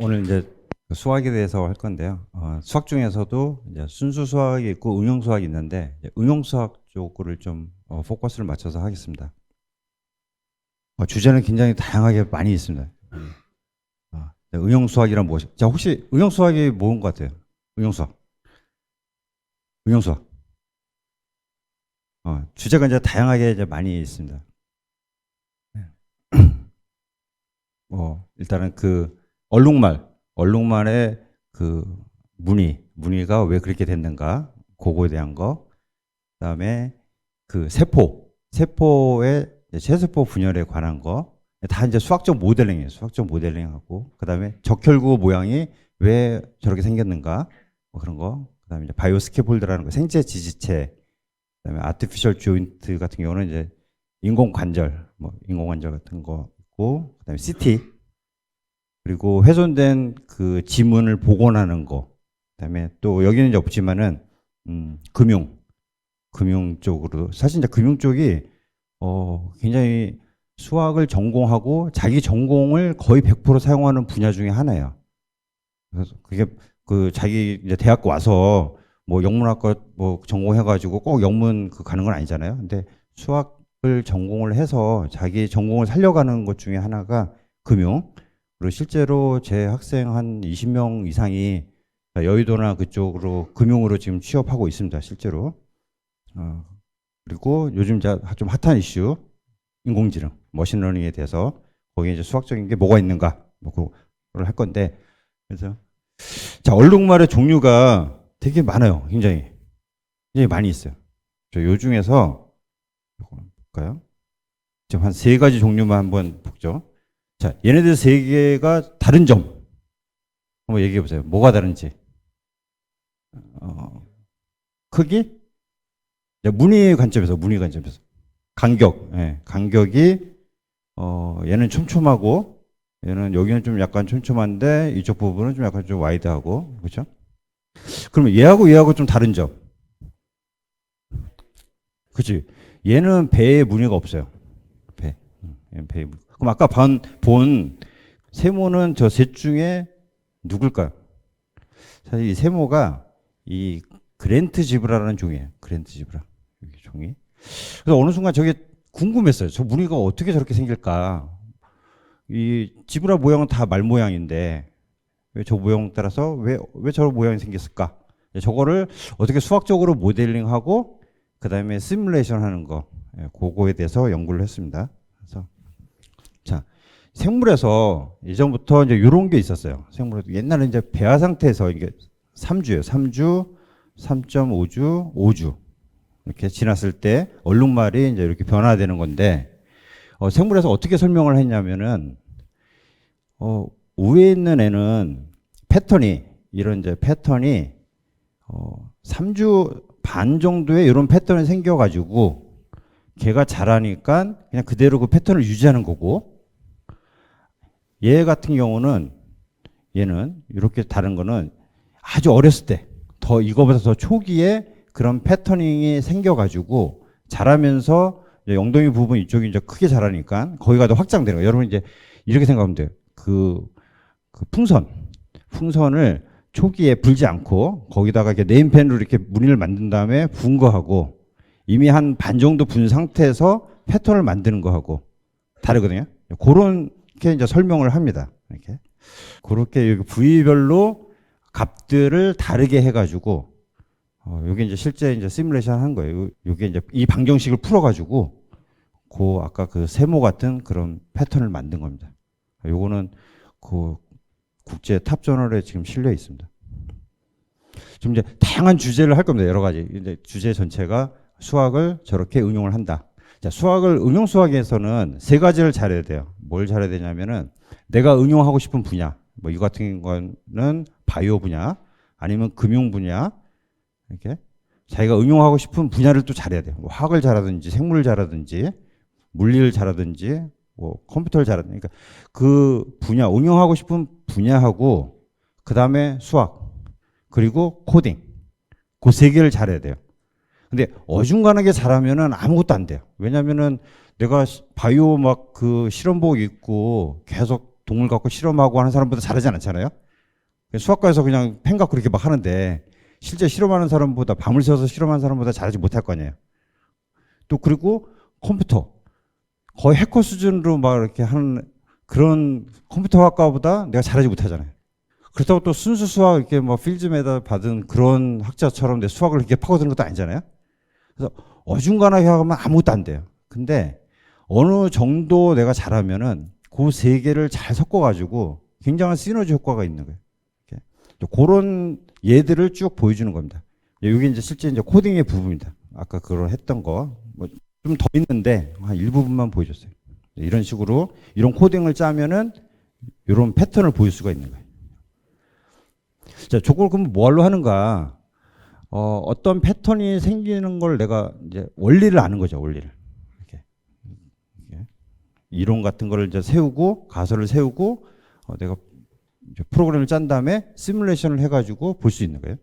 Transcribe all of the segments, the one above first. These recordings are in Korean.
오늘 이제 수학에 대해서 할 건데요. 수학 중에서도 이제 순수 수학이 있고 응용 수학이 있는데 응용 수학 쪽을 좀 포커스를 맞춰서 하겠습니다. 주제는 굉장히 다양하게 많이 있습니다. 응용 수학이란 무엇이? 자, 혹시 응용 수학이 뭔 것 같아요? 응용 수학. 응용 수학. 주제가 이제 다양하게 이제 많이 있습니다. 일단은 그 얼룩말의 그 무늬가 왜 그렇게 됐는가, 그거에 대한 거. 그다음에 그 세포의 체세포 분열에 관한 거. 다 이제 수학적 모델링이에요. 수학적 모델링하고. 그다음에 적혈구 모양이 왜 저렇게 생겼는가, 뭐 그런 거. 그다음에 이제 바이오 스캐폴드라는 거, 생체 지지체. 그다음에 아티피셜 조인트 같은 경우는 이제 인공관절 같은 거 있고, 그다음에 CT. 그리고 훼손된 그 지문을 복원하는 거. 그다음에 또 여기는 이제 없지만은 금융 쪽으로, 사실 이제 금융 쪽이 굉장히 수학을 전공하고 자기 전공을 거의 100% 사용하는 분야 중에 하나예요. 그래서 그게 그 자기 이제 대학 와서 뭐 영문학과 뭐 전공해가지고 꼭 영문 가는 건 아니잖아요. 근데 수학을 전공을 해서 자기 전공을 살려가는 것 중에 하나가 금융. 그리고 실제로 제 학생 한 20명 이상이 여의도나 그쪽으로 금융으로 지금 취업하고 있습니다, 실제로. 그리고 요즘 좀 핫한 이슈, 인공지능, 머신러닝에 대해서 거기에 이제 수학적인 게 뭐가 있는가, 뭐 그걸 할 건데. 그래서 자, 얼룩말의 종류가 되게 많아요. 굉장히 많이 있어요. 요 중에서 볼까요? 지금 한 3가지 종류만 한번 보죠. 자, 얘네들 3개가 다른 점 한번 얘기해 보세요. 뭐가 다른지. 크기? 무늬 관점에서. 간격이 얘는 촘촘하고, 얘는 여기는 좀 약간 촘촘한데 이쪽 부분은 좀 약간 좀 와이드하고, 그렇죠? 그러면 얘하고 좀 다른 점. 그렇지? 얘는 배에 무늬가 없어요. 배에 무늬. 그럼 아까 본 세모는 저 셋 중에 누굴까요? 사실 이 세모가 이 그랜트 지브라라는 종이에요. 그랜트 지브라. 여기 종이. 그래서 어느 순간 저게 궁금했어요. 저 무늬가 어떻게 저렇게 생길까? 이 지브라 모양은 다 말 모양인데 왜 저 모양 따라서 왜 저 모양이 생겼을까? 저거를 어떻게 수학적으로 모델링하고 그다음에 시뮬레이션 하는 거, 그거에 대해서 연구를 했습니다. 그래서 자, 생물에서 예전부터 이제 이런 게 있었어요. 생물에도 옛날에 이제 배아 상태에서 이게 3주예요. 3주, 3.5주, 5주 이렇게 지났을 때 얼룩말이 이제 이렇게 변화되는 건데, 생물에서 어떻게 설명을 했냐면은 위에 있는 애는 이런 패턴이 3주 반 정도에 이런 패턴이 생겨가지고 걔가 자라니까 그냥 그대로 그 패턴을 유지하는 거고, 얘 같은 경우는 얘는 이렇게 다른 거는 아주 어렸을 때, 이거보다 더 초기에 그런 패터닝이 생겨가지고 자라면서 엉덩이 부분 이쪽이 이제 크게 자라니까 거기가 더 확장되는 거예요. 여러분 이제 이렇게 생각하면 돼요. 그 풍선을 초기에 불지 않고 거기다가 이렇게 네임펜으로 이렇게 무늬를 만든 다음에 부은 거하고, 이미 한 반 정도 분 상태에서 패턴을 만드는 거하고 다르거든요. 그렇게 이제 설명을 합니다. 이렇게 그렇게 부위별로 값들을 다르게 해가지고 요게 이제 실제 이제 시뮬레이션 한 거예요. 요게 이제 이 방정식을 풀어가지고 아까 그 세모 같은 그런 패턴을 만든 겁니다. 요거는 그 국제 탑 저널에 지금 실려 있습니다. 지금 이제 다양한 주제를 할 겁니다. 여러 가지. 이제 주제 전체가 수학을 저렇게 응용을 한다. 자, 응용 수학에서는 3가지를 잘해야 돼요. 뭘 잘해야 되냐면은 내가 응용하고 싶은 분야, 뭐 이거 같은 거는 바이오 분야, 아니면 금융 분야, 이렇게 자기가 응용하고 싶은 분야를 또 잘해야 돼요. 뭐 화학을 잘하든지 생물을 잘하든지 물리를 잘하든지 뭐 컴퓨터를 잘하든지, 그러니까 그 분야, 응용하고 싶은 분야하고 그다음에 수학, 그리고 코딩, 그 3개를 잘해야 돼요. 근데 어중간하게 잘하면은 아무것도 안 돼요. 왜냐면은 내가 바이오 막 그 실험복 입고 계속 동물 갖고 실험하고 하는 사람보다 잘하지 않잖아요. 수학과에서 그냥 펜 갖고 이렇게 막 하는데 실제 실험하는 사람보다 밤을 새워서 실험하는 사람보다 잘하지 못할 거 아니에요. 또 그리고 컴퓨터 거의 해커 수준으로 막 이렇게 하는 그런 컴퓨터 학과보다 내가 잘하지 못하잖아요. 그렇다고 또 순수 수학 이렇게 뭐 필즈메달 받은 그런 학자처럼 내 수학을 이렇게 파고드는 것도 아니잖아요. 그래서 어중간하게 하면 아무것도 안 돼요. 근데 어느 정도 내가 잘하면은 그 세 개를 잘 섞어가지고 굉장한 시너지 효과가 있는 거예요. 이렇게. 그런 예들을 쭉 보여주는 겁니다. 이게 이제 실제 이제 코딩의 부분입니다. 아까 그걸 했던 거 뭐 좀 더 있는데 한 일부분만 보여줬어요. 이런 식으로 이런 코딩을 짜면은 이런 패턴을 보일 수가 있는 거예요. 자, 저걸 그럼 뭘로 하는가? 어떤 패턴이 생기는 걸 내가 이제 원리를 아는 거죠, 원리를. 이렇게. 이론 같은 거를 이제 세우고, 가설을 세우고, 내가 이제 프로그램을 짠 다음에 시뮬레이션을 해가지고 볼 수 있는 거예요.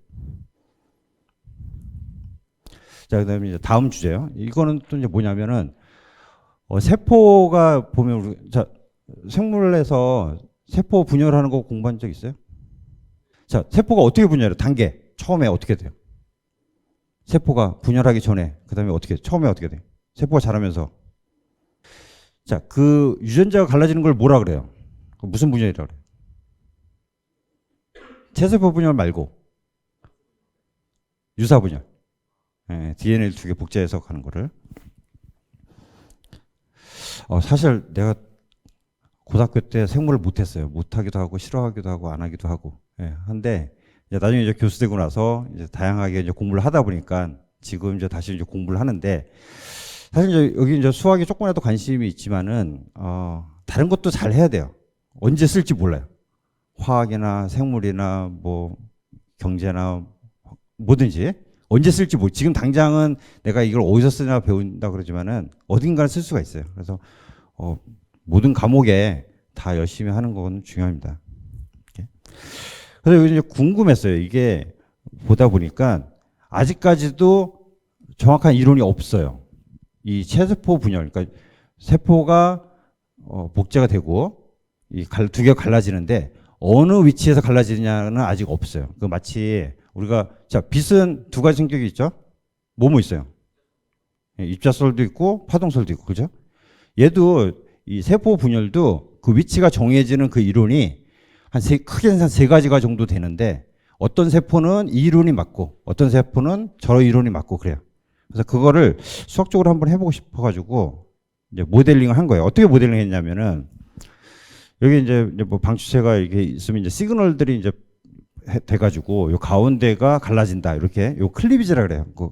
자, 그 다음에 이제 다음 주제요. 이거는 또 이제 뭐냐면은, 세포가 보면, 자, 생물에서 세포 분열하는 거 공부한 적 있어요? 자, 세포가 어떻게 분열해요? 단계. 처음에 어떻게 돼요? 세포가 분열하기 전에, 그 다음에 어떻게, 처음에 어떻게 돼요? 세포가 자라면서. 자, 그 유전자가 갈라지는 걸 뭐라 그래요? 무슨 분열이라 그래요? 체세포 분열 말고, 유사 분열. 예, DNA를 두 개 복제해서 가는 거를. 사실 내가 고등학교 때 생물을 못했어요. 못하기도 하고, 싫어하기도 하고, 안 하기도 하고. 예, 한데, 이제 나중에 이제 교수 되고 나서 이제 다양하게 이제 공부를 하다 보니까 지금 이제 다시 이제 공부를 하는데, 사실 이제 여기 이제 수학에 조금이라도 관심이 있지만은, 다른 것도 잘 해야 돼요. 언제 쓸지 몰라요. 화학이나 생물이나 뭐 경제나 뭐든지 언제 쓸지 지금 당장은 내가 이걸 어디서 쓰냐 배운다 그러지만은 어딘가를 쓸 수가 있어요. 그래서 모든 과목에 다 열심히 하는 건 중요합니다. 이렇게. 그래서 이제 궁금했어요. 이게 보다 보니까 아직까지도 정확한 이론이 없어요. 이 체세포 분열, 그러니까 세포가 복제가 되고 이 두 개가 갈라지는데 어느 위치에서 갈라지느냐는 아직 없어요. 그 마치 우리가 자 빛은 두 가지 성격이 있죠. 뭐뭐 있어요? 입자설도 있고 파동설도 있고 그죠? 얘도 이 세포 분열도 그 위치가 정해지는 그 이론이 크게 한 세 가지가 정도 되는데 어떤 세포는 이 이론이 맞고 어떤 세포는 저 이론이 맞고 그래요. 그래서 그거를 수학적으로 한번 해보고 싶어가지고 이제 모델링을 한 거예요. 어떻게 모델링 했냐면은 여기 이제 뭐 방추체가 이렇게 있으면 이제 시그널들이 이제 돼가지고 요 가운데가 갈라진다 이렇게 요 클리비지라 그래요. 그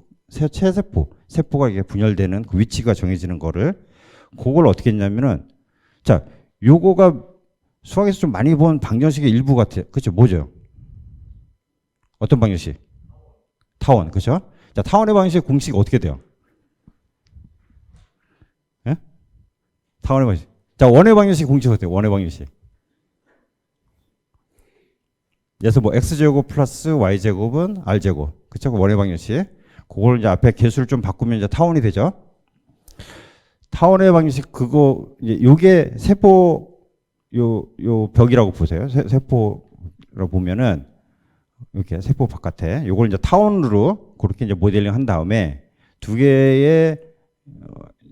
세포가 이게 분열되는 그 위치가 정해지는 거를 그걸 어떻게 했냐면은 자 요거가 수학에서 좀 많이 본 방정식의 일부 같아요. 그렇죠? 뭐죠? 어떤 방정식? 타원, 그렇죠? 자 타원의 방정식 공식 어떻게 돼요? 예? 타원의 방정식. 자 원의 방정식 공식 어때요? 원의 방정식. 그래서 뭐 x제곱 플러스 y제곱은 r제곱. 그쵸? 원의 방정식. 그걸 이제 앞에 개수를 좀 바꾸면 이제 타원이 되죠. 타원의 방정식 그거 이제 요게 세포 요 벽이라고 보세요. 세포라고 보면은 이렇게 세포 바깥에 요걸 이제 타원으로 그렇게 이제 모델링 한 다음에 두 개의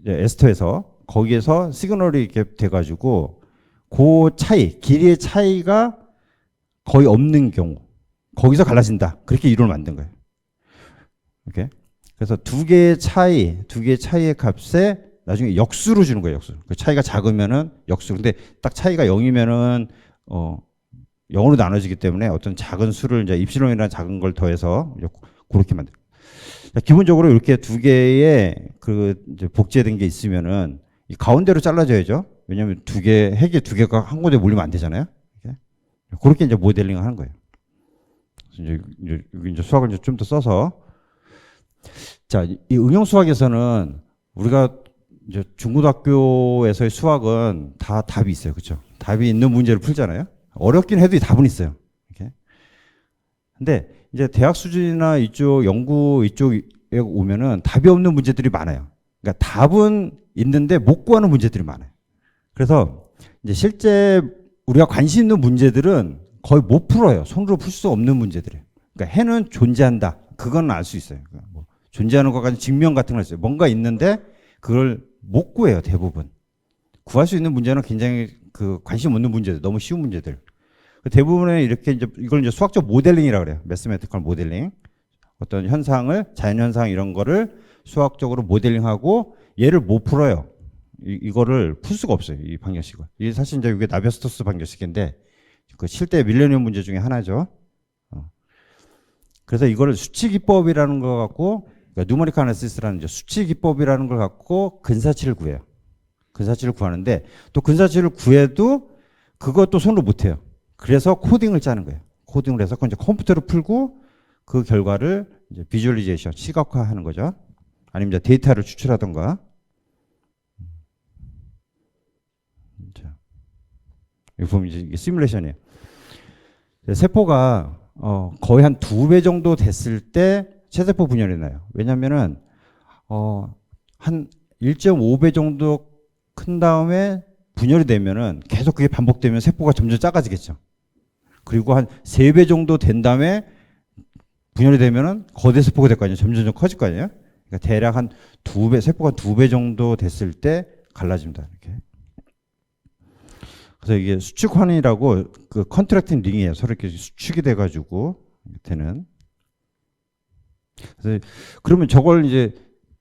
에스터에서 거기에서 시그널이 이렇게 돼가지고 그 차이 길이의 차이가 거의 없는 경우 거기서 갈라진다 그렇게 이론을 만든 거예요. 이렇게 그래서 두 개의 차이의 값에 나중에 역수로 주는 거예요. 역수. 그 차이가 작으면은 역수. 근데 딱 차이가 0이면은 0으로 나눠지기 때문에 어떤 작은 수를 이제 입실론이라는 작은 걸 더해서 그렇게 만들. 기본적으로 이렇게 두 개의 그 이제 복제된 게 있으면은 이 가운데로 잘라져야죠. 왜냐하면 핵이 두 개가 한 곳에 몰리면 안 되잖아요. 그렇게 이제 모델링을 하는 거예요. 이제 수학을 이제 좀 더 써서 자, 이 응용 수학에서는 우리가 이제 중고등학교에서의 수학은 다 답이 있어요. 그렇죠? 답이 있는 문제를 풀잖아요. 어렵긴 해도 답은 있어요. 이렇게. 근데 이제 대학 수준이나 이쪽 연구 이쪽에 오면은 답이 없는 문제들이 많아요. 그러니까 답은 있는데 못 구하는 문제들이 많아요. 그래서 이제 실제 우리가 관심 있는 문제들은 거의 못 풀어요. 손으로 풀 수 없는 문제들이에요. 그러니까 해는 존재한다. 그건 알 수 있어요. 뭐 존재하는 것까지 증명 같은 걸 있어요. 뭔가 있는데 그걸 못 구해요. 대부분. 구할 수 있는 문제는 굉장히 그 관심 없는 문제들, 너무 쉬운 문제들. 대부분의 이렇게 이제 이걸 이제 수학적 모델링이라고 그래요. 매스매티컬 모델링. 어떤 현상을, 자연현상 이런 거를 수학적으로 모델링하고 얘를 못 풀어요. 이거를 풀 수가 없어요. 이 방정식을. 이게 사실 이제 이게 나비스토스 방정식인데 그 실대 밀레니엄 문제 중에 하나죠. 그래서 이거를 수치 기법이라는 거 갖고, 그러니까 누머리컬 애나리시스라는 이제 수치 기법이라는 걸 갖고 근사치를 구해요. 근사치를 구하는데 또 근사치를 구해도 그것도 손으로 못 해요. 그래서 코딩을 짜는 거예요. 코딩을 해서 그건 이제 컴퓨터로 풀고 그 결과를 이제 비주얼리제이션, 시각화하는 거죠. 아니면 이제 데이터를 추출하던가. 자, 여기 보면 이게 시뮬레이션이에요. 세포가 거의 한 2배 정도 됐을 때 체세포 분열이 나요. 왜냐면은 한 1.5배 정도 큰 다음에 분열이 되면은 계속 그게 반복되면 세포가 점점 작아지겠죠. 그리고 한 3배 정도 된 다음에 분열이 되면은 거대 세포가 될 거 아니에요. 점점 커질 거 아니에요. 그러니까 대략 한 2배, 세포가 2배 정도 됐을 때 갈라집니다. 이렇게. 그래서 이게 수축환이라고 그 컨트랙팅 링이에요. 서로 이렇게 수축이 돼가지고 되는. 그래서 그러면 저걸 이제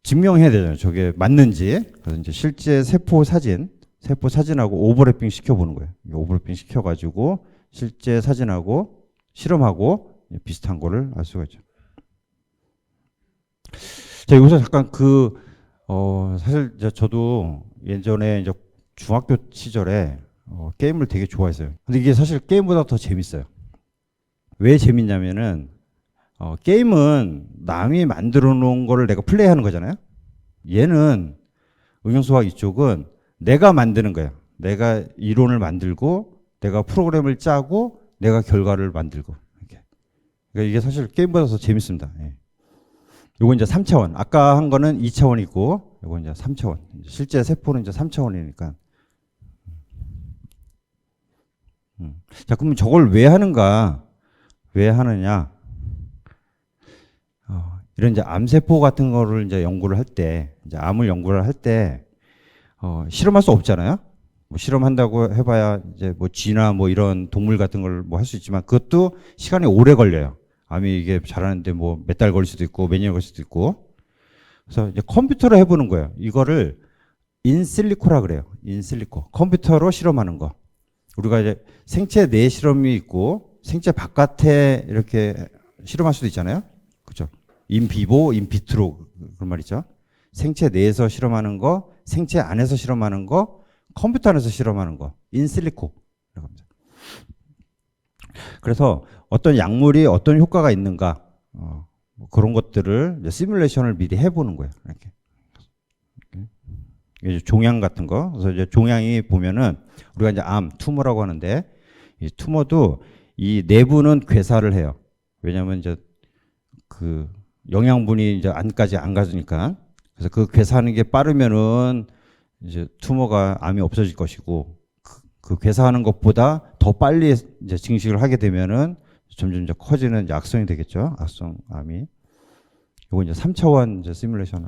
증명해야 되잖아요. 저게 맞는지. 그래서 이제 실제 세포 사진하고 오버래핑 시켜보는 거예요. 오버래핑 시켜가지고 실제 사진하고 실험하고 비슷한 거를 알 수가 있죠. 자, 여기서 잠깐 사실 저도 예전에 이제 중학교 시절에 게임을 되게 좋아했어요. 근데 이게 사실 게임보다 더 재밌어요. 왜 재밌냐면은 게임은 남이 만들어 놓은 거를 내가 플레이하는 거잖아요. 얘는 응용수학 이쪽은 내가 만드는 거야. 내가 이론을 만들고 내가 프로그램을 짜고 내가 결과를 만들고. 이렇게. 그러니까 이게 사실 게임보다 더 재밌습니다. 예. 요거 이제 3차원. 아까 한 거는 2차원이고 요거 이제 3차원. 실제 세포는 이제 3차원이니까. 자, 그러면 저걸 왜 하는가? 왜 하느냐? 이런 이제 암세포 같은 거를 이제 연구를 할 때, 이제 암을 연구를 할 때, 실험할 수 없잖아요? 뭐 실험한다고 해봐야 이제 뭐 쥐나 뭐 이런 동물 같은 걸 뭐 할 수 있지만 그것도 시간이 오래 걸려요. 암이 이게 자라는데 뭐 몇 달 걸릴 수도 있고 몇 년 걸릴 수도 있고. 그래서 이제 컴퓨터로 해보는 거예요. 이거를 인실리코라 그래요. 인실리코. 컴퓨터로 실험하는 거. 우리가 이제 생체 내 실험이 있고 생체 바깥에 이렇게 실험할 수도 있잖아요. 그렇죠? 인비보, 인비트로 그런 말 있죠. 생체 내에서 실험하는 거, 생체 안에서 실험하는 거, 컴퓨터 안에서 실험하는 거, 인실리코라고 합니다. 그래서 어떤 약물이 어떤 효과가 있는가 뭐 그런 것들을 이제 시뮬레이션을 미리 해보는 거예요. 이렇게. 이제 종양 같은 거. 그래서 이제 종양이 보면은 우리가 이제 암, 투머라고 하는데 이 투머도 이 내부는 괴사를 해요. 왜냐하면 이제 그 영양분이 이제 안까지 안 가니까. 그래서 그 괴사하는 게 빠르면은 이제 투머가 암이 없어질 것이고 그 괴사하는 것보다 더 빨리 이제 증식을 하게 되면은 점점 이제 커지는 이제 악성이 되겠죠. 악성 암이. 요거 이제 3차원 이제 시뮬레이션.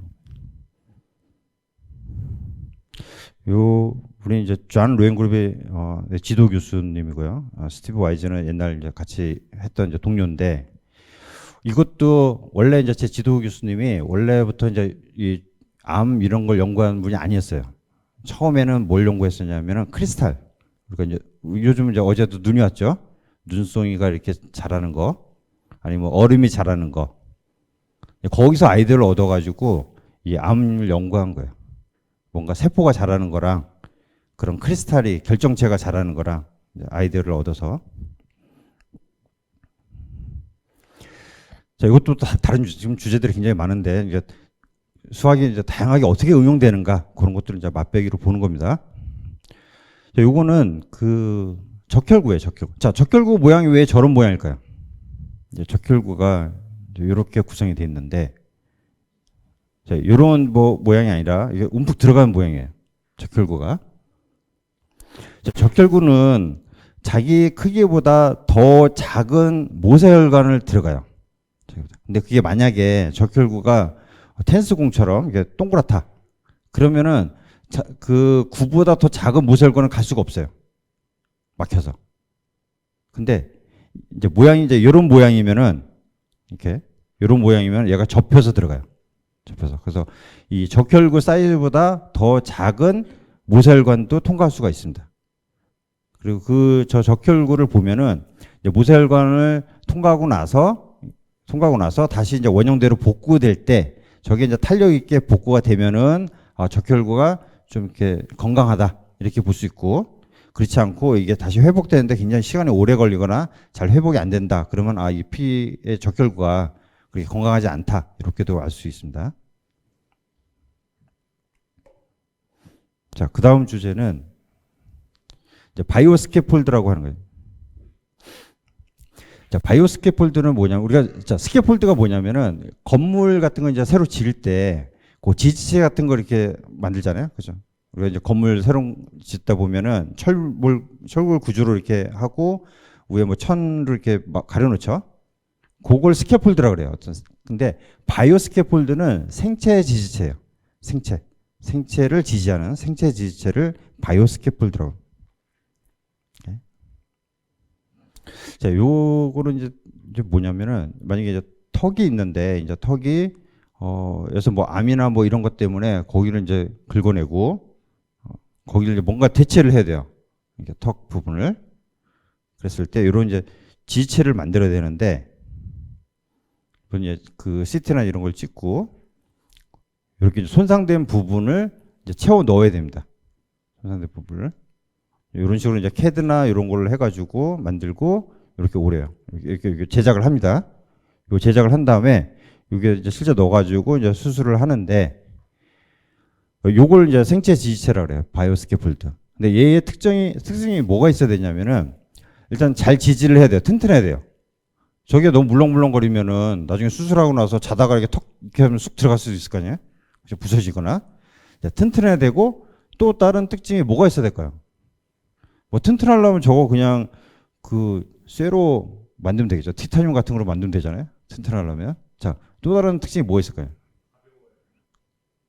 우리 이제 존 루엔그룹의 지도 교수님이고요. 스티브 와이즈는 옛날 이제 같이 했던 이제 동료인데 이것도 원래 이제 제 지도 교수님이 원래부터 이제 이 암 이런 걸 연구하는 분이 아니었어요. 처음에는 뭘 연구했었냐면은 크리스탈. 그러니까 이제 요즘 이제 어제도 눈이 왔죠. 눈송이가 이렇게 자라는 거, 아니면 얼음이 자라는 거. 거기서 아이디어를 얻어가지고 이 암을 연구한 거예요. 뭔가 세포가 자라는 거랑 그런 크리스탈이 결정체가 자라는 거랑 아이디어를 얻어서. 자, 이것도 다른 지금 주제들이 굉장히 많은데 이제 수학이 이제 다양하게 어떻게 응용되는가 그런 것들을 이제 맛배기로 보는 겁니다. 자, 요거는 그 적혈구예요, 적혈구. 자, 적혈구 모양이 왜 저런 모양일까요? 이제 적혈구가 이렇게 구성이 되어 있는데, 자, 이런 뭐 모양이 아니라 이게 움푹 들어가는 모양이에요. 적혈구가. 자, 적혈구는 자기 크기보다 더 작은 모세혈관을 들어가요. 근데 그게 만약에 적혈구가 테니스공처럼 이게 동그랗다. 그러면은 그 구보다 더 작은 모세혈관은 갈 수가 없어요. 막혀서. 근데 이제 모양이 이제 이런 모양이면은 이렇게 이런 모양이면 얘가 접혀서 들어가요. 접혀서. 그래서 이 적혈구 사이즈보다 더 작은 모세혈관도 통과할 수가 있습니다. 그리고 그 저 적혈구를 보면은 이제 모세혈관을 통과하고 나서 다시 이제 원형대로 복구될 때 저게 이제 탄력 있게 복구가 되면은 적혈구가 좀 이렇게 건강하다 이렇게 볼 수 있고, 그렇지 않고 이게 다시 회복되는데 굉장히 시간이 오래 걸리거나 잘 회복이 안 된다. 그러면 이 피의 적혈구가 그렇게 건강하지 않다 이렇게도 알 수 있습니다. 자, 그 다음 주제는 이제 바이오 스캐폴드라고 하는 거예요. 자, 바이오 스캐폴드는 뭐냐면 우리가 스캐폴드가 뭐냐면은 건물 같은 거 이제 새로 지을 때 그 지지체 같은 거 이렇게 만들잖아요, 그죠? 우리가 이제 건물 새로 짓다 보면은 철골 구조로 이렇게 하고 위에 뭐 천으로 이렇게 막 가려놓죠. 그걸 스캐폴드라 그래요. 근데 바이오 스캐폴드는 생체 지지체예요. 생체를 지지하는 생체 지지체를 바이오 스캐폴드라고. 자, 요거는 이제 뭐냐면은 만약에 이제 턱이 있는데 이제 턱이 여기서 뭐 암이나 뭐 이런 것 때문에 거기를 이제 긁어내고 거기를 이제 뭔가 대체를 해야 돼요. 이렇게 턱 부분을. 그랬을 때 이런 이제 지체를 만들어야 되는데 이제 그 CT나 이런 걸 찍고 이렇게 이제 손상된 부분을 이제 채워 넣어야 됩니다. 손상된 부분을. 이런 식으로 이제 캐드나 이런 걸 해가지고 만들고 이렇게 오래요. 이렇게 제작을 합니다. 요 제작을 한 다음에 이게 이제 실제 넣어가지고 이제 수술을 하는데 요걸 이제 생체 지지체라 그래요. 바이오 스캐폴드. 근데 얘의 특징이 뭐가 있어야 되냐면은 일단 잘 지지를 해야 돼요. 튼튼해야 돼요. 저게 너무 물렁물렁거리면은 나중에 수술하고 나서 자다가 이렇게 턱 이렇게 하면 쑥 들어갈 수도 있을 거 아니에요? 부서지거나. 튼튼해야 되고 또 다른 특징이 뭐가 있어야 될까요? 뭐 튼튼하려면 저거 그냥 그 쇠로 만들면 되겠죠. 티타늄 같은 거로 만들면 되잖아요. 튼튼하려면. 자, 또 다른 특징이 뭐가 있을까요?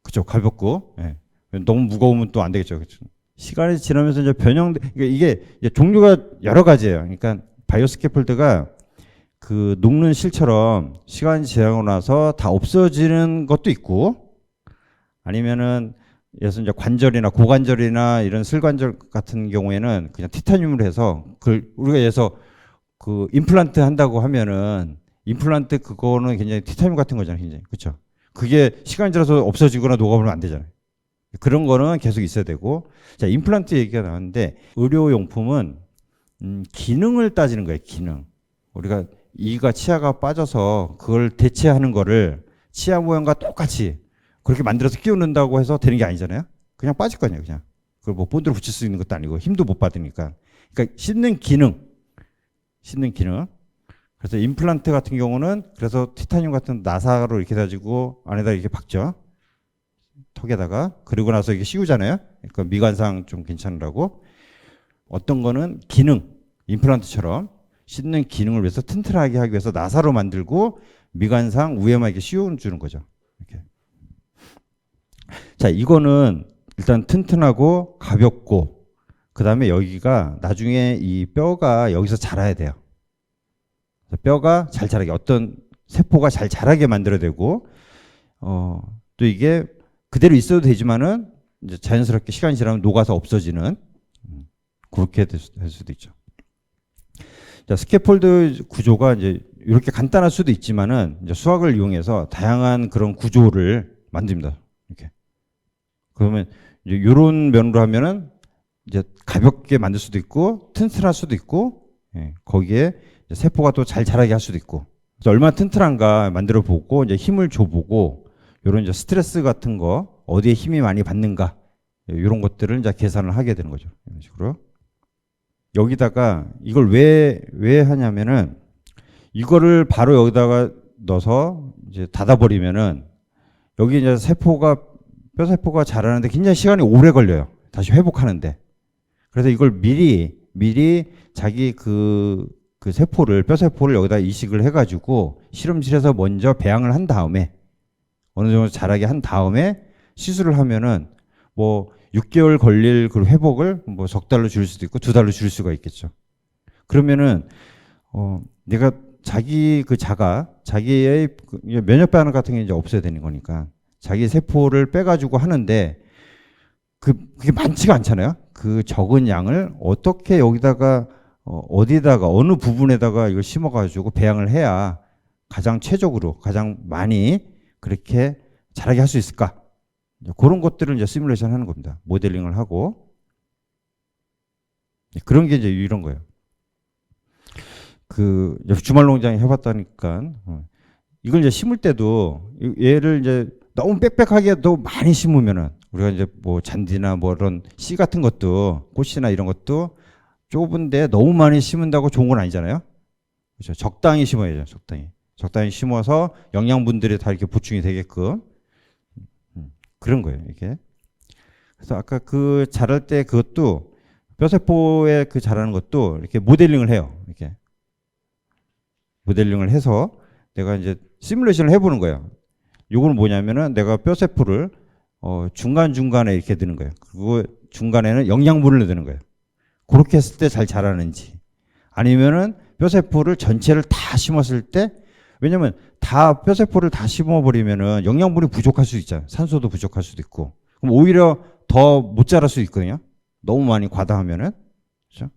그죠. 가볍고. 예. 너무 무거우면 또 안 되겠죠. 그쵸? 시간이 지나면서 이제 그러니까 이게 종류가 여러 가지예요. 그러니까 바이오 스캐폴드가 그 녹는 실처럼 시간이 지나고 나서 다 없어지는 것도 있고, 아니면은 예를 이제 관절이나 고관절이나 이런 슬관절 같은 경우에는 그냥 티타늄으로 해서 그걸 우리가 예서 그 임플란트 한다고 하면은 임플란트 그거는 굉장히 티타늄 같은 거잖아요, 굉장히. 그렇죠? 그게 시간이 지나서 없어지거나 녹아버리면 안 되잖아요. 그런 거는 계속 있어야 되고. 자, 임플란트 얘기가 나왔는데 의료용품은 기능을 따지는 거예요, 기능. 우리가 이가 치아가 빠져서 그걸 대체하는 거를 치아 모양과 똑같이 그렇게 만들어서 끼우는다고 해서 되는 게 아니잖아요. 그냥 빠질 거 아니에요, 그냥. 그걸 뭐 본드로 붙일 수 있는 것도 아니고 힘도 못 받으니까. 그러니까 씹는 기능. 그래서 임플란트 같은 경우는 그래서 티타늄 같은 나사로 이렇게 해가지고 안에다 이렇게 박죠. 턱에다가. 그리고 나서 이게 씌우잖아요. 그러니까 미관상 좀 괜찮으라고. 어떤 거는 기능, 임플란트처럼 씹는 기능을 위해서 튼튼하게 하기 위해서 나사로 만들고 미관상 위에만 이렇게 씌워주는 거죠. 이렇게. 자, 이거는 일단 튼튼하고 가볍고, 그 다음에 여기가 나중에 이 뼈가 여기서 자라야 돼요. 뼈가 잘 자라게, 어떤 세포가 잘 자라게 만들어야 되고, 또 이게 그대로 있어도 되지만은 이제 자연스럽게 시간이 지나면 녹아서 없어지는, 그렇게 될 수도 있죠. 자, 스캐폴드 구조가 이제 이렇게 간단할 수도 있지만은 이제 수학을 이용해서 다양한 그런 구조를 만듭니다. 이렇게. 그러면 이제 이런 면으로 하면은 이제 가볍게 만들 수도 있고 튼튼할 수도 있고, 예, 거기에 이제 세포가 또 잘 자라게 할 수도 있고. 그래서 얼마나 튼튼한가 만들어 보고 이제 힘을 줘 보고 이런 이제 스트레스 같은 거 어디에 힘이 많이 받는가 이런 것들을 이제 계산을 하게 되는 거죠. 이런 식으로. 여기다가 이걸 왜 하냐면은 이거를 바로 여기다가 넣어서 이제 닫아버리면은 여기 이제 뼈세포가 자라는데 굉장히 시간이 오래 걸려요. 다시 회복하는데. 그래서 이걸 미리 미리 자기 그 세포를, 뼈세포를 여기다 이식을 해가지고 실험실에서 먼저 배양을 한 다음에 어느 정도 자라게 한 다음에 시술을 하면은 뭐 6개월 걸릴 그 회복을 뭐 석 달로 줄일 수도 있고 2달로 줄일 수가 있겠죠. 그러면은 내가 자기 그 자기의 면역 반응 같은 게 이제 없어야 되는 거니까 자기 세포를 빼가지고 하는데 그게 많지가 않잖아요. 그 적은 양을 어떻게 여기다가 어디다가 어느 부분에다가 이걸 심어가지고 배양을 해야 가장 최적으로 가장 많이 그렇게 자라게 할 수 있을까? 그런 것들을 이제 시뮬레이션 하는 겁니다. 모델링을 하고 그런 게 이제 이런 거예요. 그 주말 농장에 해봤다니까 이걸 이제 심을 때도 얘를 이제 너무 빽빽하게 또 많이 심으면은 우리가 이제 뭐 잔디나 뭐 이런 씨 같은 것도 꽃이나 이런 것도 좁은데 너무 많이 심은다고 좋은 건 아니잖아요. 그렇죠. 적당히 심어야죠. 적당히 심어서 영양분들이 다 이렇게 보충이 되게끔 그런 거예요. 이게. 그래서 아까 그 자랄 때 그것도 뼈세포에 그 자라는 것도 이렇게 모델링을 해요. 이렇게 모델링을 해서 내가 이제 시뮬레이션을 해보는 거예요. 요거는 뭐냐면은 내가 뼈세포를 중간중간에 이렇게 넣는 거예요. 그리고 중간에는 영양분을 넣는 거예요. 그렇게 했을 때 잘 자라는지 아니면은 뼈세포를 전체를 다 심었을 때 왜냐면 다 뼈세포를 다 심어버리면은 영양분이 부족할 수 있잖아요. 산소도 부족할 수도 있고 그럼 오히려 더 못 자랄 수 있거든요. 너무 많이 과다하면은 그렇죠?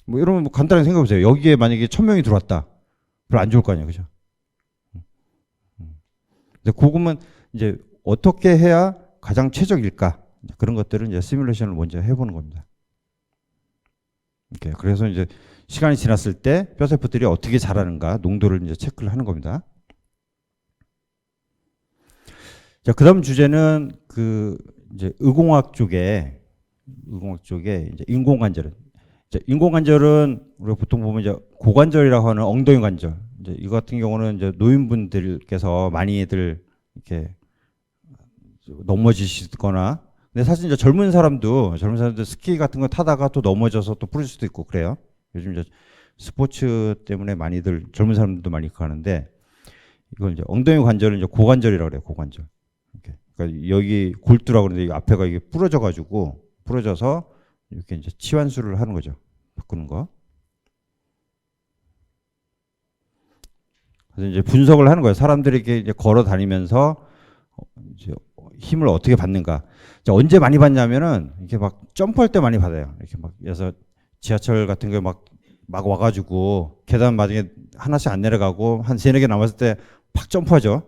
뭐 여러분 뭐 간단하게 생각해 보세요. 여기에 만약에 1000명이 들어왔다. 별로 안 좋을 거 아니에요, 그죠? 근데 그거면 이제 어떻게 해야 가장 최적일까? 그런 것들은 이제 시뮬레이션을 먼저 해보는 겁니다. 이렇게 그래서 이제 시간이 지났을 때 뼈세포들이 어떻게 자라는가 농도를 이제 체크를 하는 겁니다. 자, 그다음 주제는 그 이제 의공학 쪽에 이제 인공관절. 인공관절은 우리가 보통 보면 이제 고관절이라고 하는 엉덩이 관절. 이제 이 같은 경우는 이제 노인분들께서 많이들 이렇게 넘어지시거나 근데 사실 이제 젊은 사람도 스키 같은 거 타다가 또 넘어져서 또 부러질 수도 있고 그래요. 요즘 이제 스포츠 때문에 많이들 젊은 사람들도 많이 가는데 이걸 이제 엉덩이 관절은 이제 고관절이라고 그래요. 고관절. 이렇게. 그러니까 여기 골두라고 그러는데 이 앞에가 이게 부러져서 이렇게 이제 치환술을 하는 거죠. 바꾸는 거. 그래서 이제 분석을 하는 거예요. 사람들에게 이제 걸어 다니면서 이제 힘을 어떻게 받는가. 언제 많이 받냐면은 이렇게 막 점프할 때 많이 받아요. 이렇게 막 그래서 지하철 같은 게 막 와가지고 계단 마중에 하나씩 안 내려가고 한 3-4개 남았을 때 팍 점프하죠.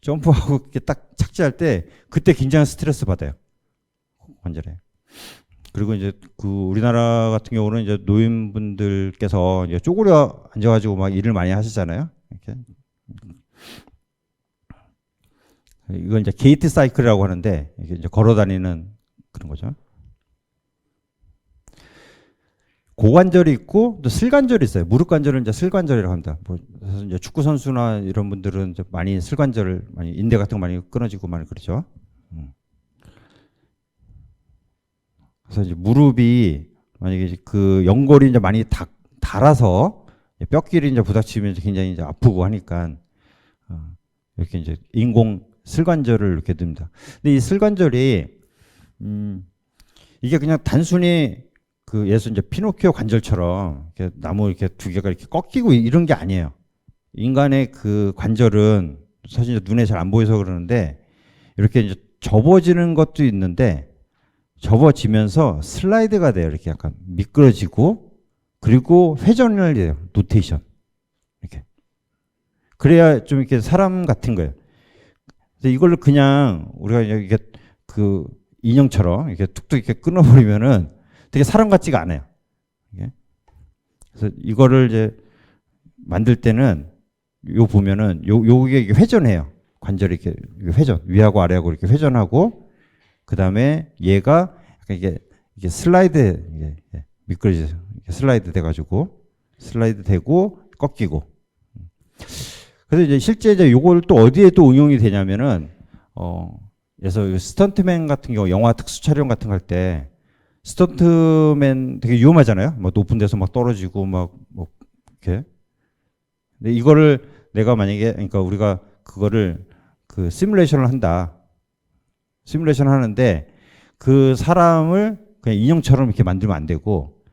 점프하고 이렇게 딱 착지할 때 그때 굉장히 스트레스 받아요. 관절에. 그리고 이제 그 우리나라 같은 경우는 이제 노인분들께서 이제 쪼그려 앉아가지고 막 일을 많이 하시잖아요. 이렇게. 이건 이제 게이트 사이클이라고 하는데 이게 이제 걸어 다니는 그런 거죠. 고관절이 있고 또 슬관절이 있어요. 무릎 관절은 이제 슬관절이라고 합니다. 뭐 그래서 이제 축구 선수나 이런 분들은 이제 많이 슬관절을 많이 인대 같은 거 많이 끊어지고 많이 그렇죠. 그래서 이제 무릎이 만약에 그 연골이 이제 많이 닳아서 뼈끼리 이제 부닥치면 굉장히 이제 아프고 하니까 이렇게 이제 인공 슬관절을 이렇게 듭니다. 근데 이 슬관절이 이게 그냥 단순히 그 예수 이제 피노키오 관절처럼 이렇게 나무 이렇게 2개가 이렇게 꺾이고 이런 게 아니에요. 인간의 그 관절은 사실 이제 눈에 잘 안 보여서 그러는데 이렇게 이제 접어지는 것도 있는데 접어지면서 슬라이드가 돼요. 이렇게 약간 미끄러지고 그리고 회전을 해요. 노테이션 이렇게 그래야 좀 이렇게 사람 같은 거예요. 그래서 이걸 그냥 우리가 이게 그 인형처럼 이렇게 툭툭 이렇게 끊어버리면은 되게 사람 같지가 않아요. 그래서 이거를 이제 만들 때는 요 보면은 요게 회전해요. 관절이 이렇게 회전 위하고 아래하고 이렇게 회전하고 그 다음에 얘가 약간 이게 슬라이드 이게 미끄러져 슬라이드 돼가지고 슬라이드 되고 꺾이고. 그래서 이제 실제 이제 요걸 또 어디에 또 응용이 되냐면은 그래서 스턴트맨 같은 경우 영화 특수 촬영 같은 거 할 때 스턴트맨 되게 위험하잖아요. 뭐 높은 데서 막 떨어지고 막 뭐 이렇게. 근데 이거를 내가 만약에 그러니까 우리가 그거를 그 시뮬레이션을 한다. 시뮬레이션 하는데 그 사람을 그냥 인형처럼 이렇게 만들면 안 되고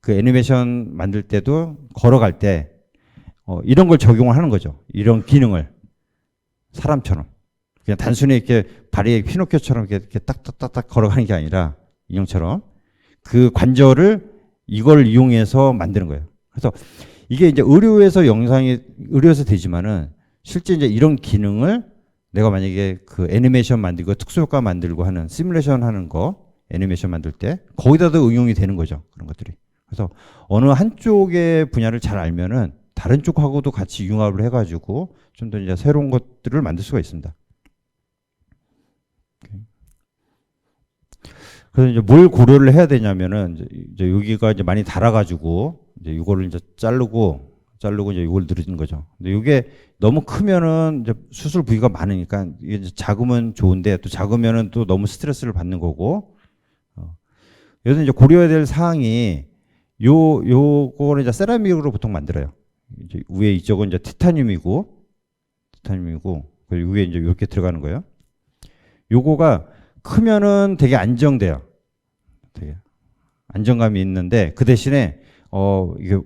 그 애니메이션 만들 때도 걸어갈 때 이런 걸 적용을 하는 거죠. 이런 기능을 사람처럼 그냥 단순히 이렇게 발이 피노키오처럼 이렇게 딱딱딱딱 걸어가는 게 아니라 인형처럼 그 관절을 이걸 이용해서 만드는 거예요. 그래서 이게 이제 의료에서 되지만은 실제 이제 이런 기능을 내가 만약에 그 애니메이션 만들고 특수효과 만들고 하는 시뮬레이션 하는 거 애니메이션 만들 때 거기다도 응용이 되는 거죠. 그런 것들이. 그래서 어느 한쪽의 분야를 잘 알면은 다른 쪽하고도 같이 융합을 해가지고 좀 더 이제 새로운 것들을 만들 수가 있습니다. 그래서 이제 뭘 고려를 해야 되냐면은 이제 여기가 이제 많이 달아가지고 이제 이거를 이제 자르고 이제 이걸 늘리는 거죠. 근데 이게 너무 크면은 이제 수술 부위가 많으니까 이게 이제 작으면 좋은데 또 작으면은 또 너무 스트레스를 받는 거고. 여기서 이제 고려해야 될 사항이 요거는 이제 세라믹으로 보통 만들어요. 이제 위에 이쪽은 이제 티타늄이고 그리고 위에 이제 이렇게 들어가는 거예요. 요거가 크면은 되게 안정돼요. 되게 안정감이 있는데 그 대신에 이게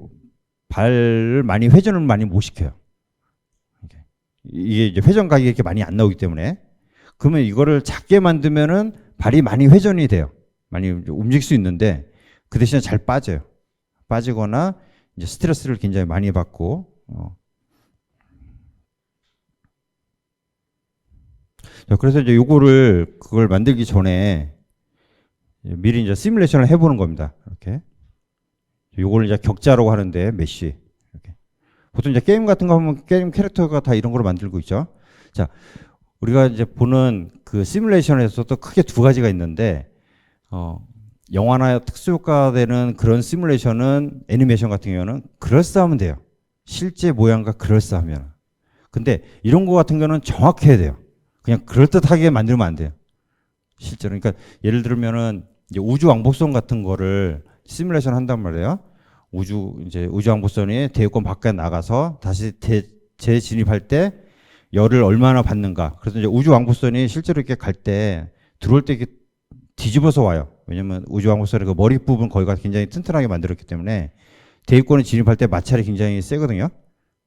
발을 많이 회전을 많이 못 시켜요. 이게 이제 회전각이 이렇게 많이 안 나오기 때문에 그러면 이거를 작게 만들면은 발이 많이 회전이 돼요. 많이 움직일 수 있는데 그 대신에 잘 빠져요. 빠지거나 이제 스트레스를 굉장히 많이 받고 그래서 이제 요거를 그걸 만들기 전에 미리 이제 시뮬레이션을 해보는 겁니다. 이렇게 요걸 이제 격자라고 하는데 메쉬 이렇게. 보통 이제 게임 같은 거 하면 게임 캐릭터가 다 이런 걸로 만들고 있죠. 자, 우리가 이제 보는 그 시뮬레이션에서도 크게 두 가지가 있는데 영화나 특수효과 되는 그런 시뮬레이션은 애니메이션 같은 경우는 그럴싸하면 돼요. 실제 모양과 그럴싸하면. 근데 이런 거 같은 경우는 정확해야 돼요. 그냥 그럴듯하게 만들면 안 돼요. 실제로. 그러니까 예를 들면은 이제 우주 왕복선 같은 거를 시뮬레이션 한단 말이에요. 우주 왕복선이 대기권 밖에 나가서 다시 재진입할 때 열을 얼마나 받는가. 그래서 이제 우주 왕복선이 실제로 이렇게 갈 때 들어올 때 이렇게 뒤집어서 와요. 왜냐면 우주 왕복선의 그 머리 부분 거기가 굉장히 튼튼하게 만들었기 때문에 대기권에 진입할 때 마찰이 굉장히 세거든요.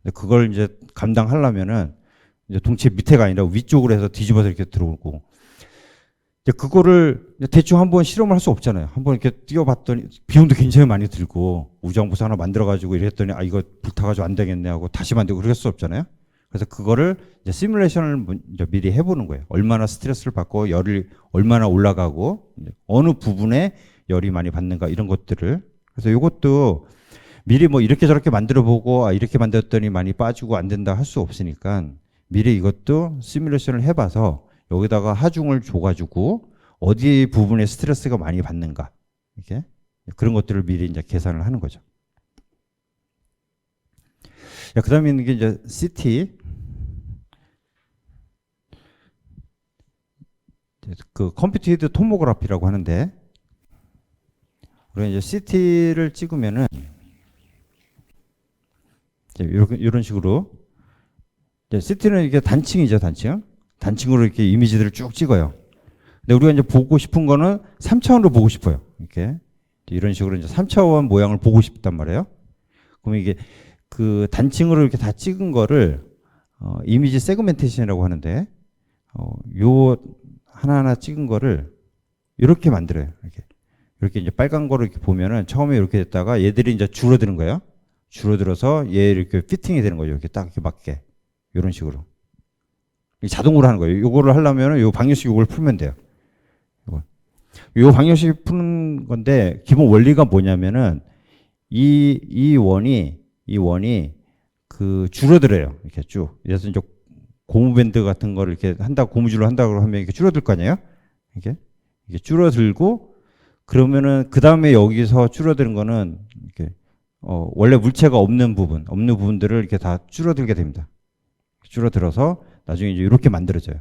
근데 그걸 이제 감당하려면은 이제 동체 밑에가 아니라 위쪽으로 해서 뒤집어서 이렇게 들어오고 이제 그거를 대충 한번 실험을 할 수 없잖아요. 한번 이렇게 뛰어봤더니 비용도 굉장히 많이 들고 우주왕복선 하나 만들어가지고 이랬더니 이거 불타가지고 안 되겠네 하고 다시 만들고 그럴 수 없잖아요. 그래서 그거를 이제 시뮬레이션을 이제 미리 해보는 거예요. 얼마나 스트레스를 받고 열이 얼마나 올라가고 어느 부분에 열이 많이 받는가 이런 것들을. 그래서 이것도 미리 뭐 이렇게 저렇게 만들어보고 이렇게 만들었더니 많이 빠지고 안 된다 할 수 없으니까 미리 이것도 시뮬레이션을 해봐서 여기다가 하중을 줘가지고 어디 부분에 스트레스가 많이 받는가 이렇게 그런 것들을 미리 이제 계산을 하는 거죠. 그 다음에 있는 게 이제 CT. 그 컴퓨티드 토모그래피라고 하는데 우리가 이제 CT를 찍으면은 이런 식으로 CT는 이게 단층이죠, 단층. 단층으로 이렇게 이미지들을 쭉 찍어요. 근데 우리가 이제 보고 싶은 거는 3차원으로 보고 싶어요. 이렇게 이런 식으로 이제 3차원 모양을 보고 싶단 말이에요. 그러면 이게 그 단층으로 이렇게 다 찍은 거를 이미지 세그멘테이션이라고 하는데 요 하나하나 찍은 거를 이렇게 만들어요. 이렇게 이제 빨간 거를 이렇게 보면은 처음에 이렇게 됐다가 얘들이 이제 줄어드는 거예요. 줄어들어서 얘 이렇게 피팅이 되는 거죠. 이렇게 딱 이렇게 맞게 이런 식으로 자동으로 하는 거예요. 요거를 하려면은 요 방정식 요걸 풀면 돼요. 요 방정식 푸는 건데 기본 원리가 뭐냐면은 이 원이 그 줄어들어요. 이렇게 쭉. 그래서 이제 고무밴드 같은 거를 이렇게 고무줄로 한다고 하면 이렇게 줄어들 거 아니에요? 이게 줄어들고 그러면은 그 다음에 여기서 줄어드는 거는 이렇게 원래 물체가 없는 부분들을 이렇게 다 줄어들게 됩니다. 줄어들어서 나중에 이제 이렇게 만들어져요.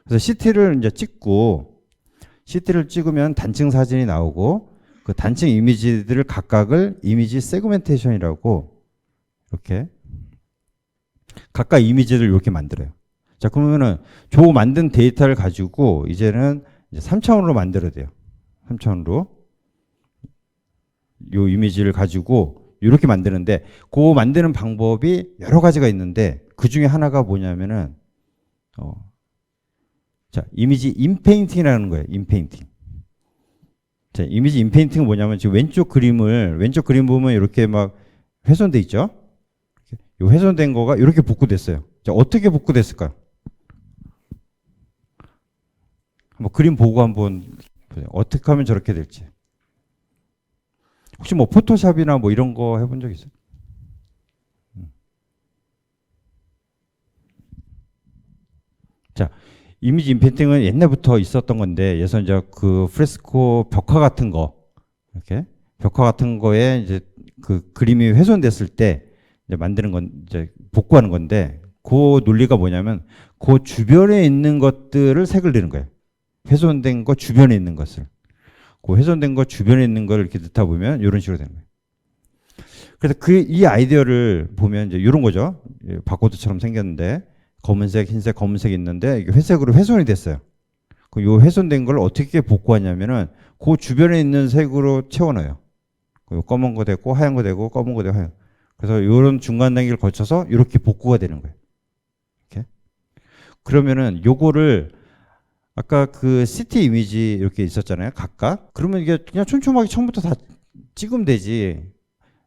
그래서 CT를 이제 찍고 CT를 찍으면 단층 사진이 나오고 그 단층 이미지들을 각각을 이미지 세그멘테이션이라고 이렇게 각각 이미지를 이렇게 만들어요. 자, 그러면은 저 만든 데이터를 가지고 이제는 이제 3차원으로 만들어야 돼요. 3차원으로 요 이미지를 가지고 이렇게 만드는데 그 만드는 방법이 여러 가지가 있는데 그 중에 하나가 뭐냐면은 자, 이미지 인페인팅이라는 거예요. 인페인팅. 자, 이미지 인페인팅은 뭐냐면 지금 왼쪽 그림 보면 이렇게 막 훼손돼 있죠? 이 훼손된 거가 이렇게 복구됐어요. 자, 어떻게 복구됐을까요? 한번 그림 보고 한번 보세요. 어떻게 하면 저렇게 될지. 혹시 뭐 포토샵이나 뭐 이런 거 해본 적 있어요? 자, 이미지 인페인팅은 옛날부터 있었던 건데 예전 이제 그 프레스코 벽화 같은 거 이렇게 벽화 같은 거에 이제 그 그림이 훼손됐을 때 이제 만드는 건 이제 복구하는 건데 그 논리가 뭐냐면 그 주변에 있는 것들을 색을 내는 거예요. 훼손된 거 주변에 있는 것을. 그 훼손된 거 주변에 있는 걸 이렇게 넣다 보면 이런 식으로 되는 거예요. 그래서 이 아이디어를 보면 이제 이런 거죠. 바코드처럼 생겼는데 검은색, 흰색, 검은색이 있는데 이게 회색으로 훼손이 됐어요. 이 훼손된 걸 어떻게 복구하냐면은 그 주변에 있는 색으로 채워넣어요. 검은 거 되고 하얀 거 되고 검은 거 되고 하얀. 그래서 이런 중간 단계를 거쳐서 이렇게 복구가 되는 거예요. 이렇게. 그러면은 요거를 아까 그 CT 이미지 이렇게 있었잖아요. 각각. 그러면 이게 그냥 촘촘하게 처음부터 다 찍으면 되지.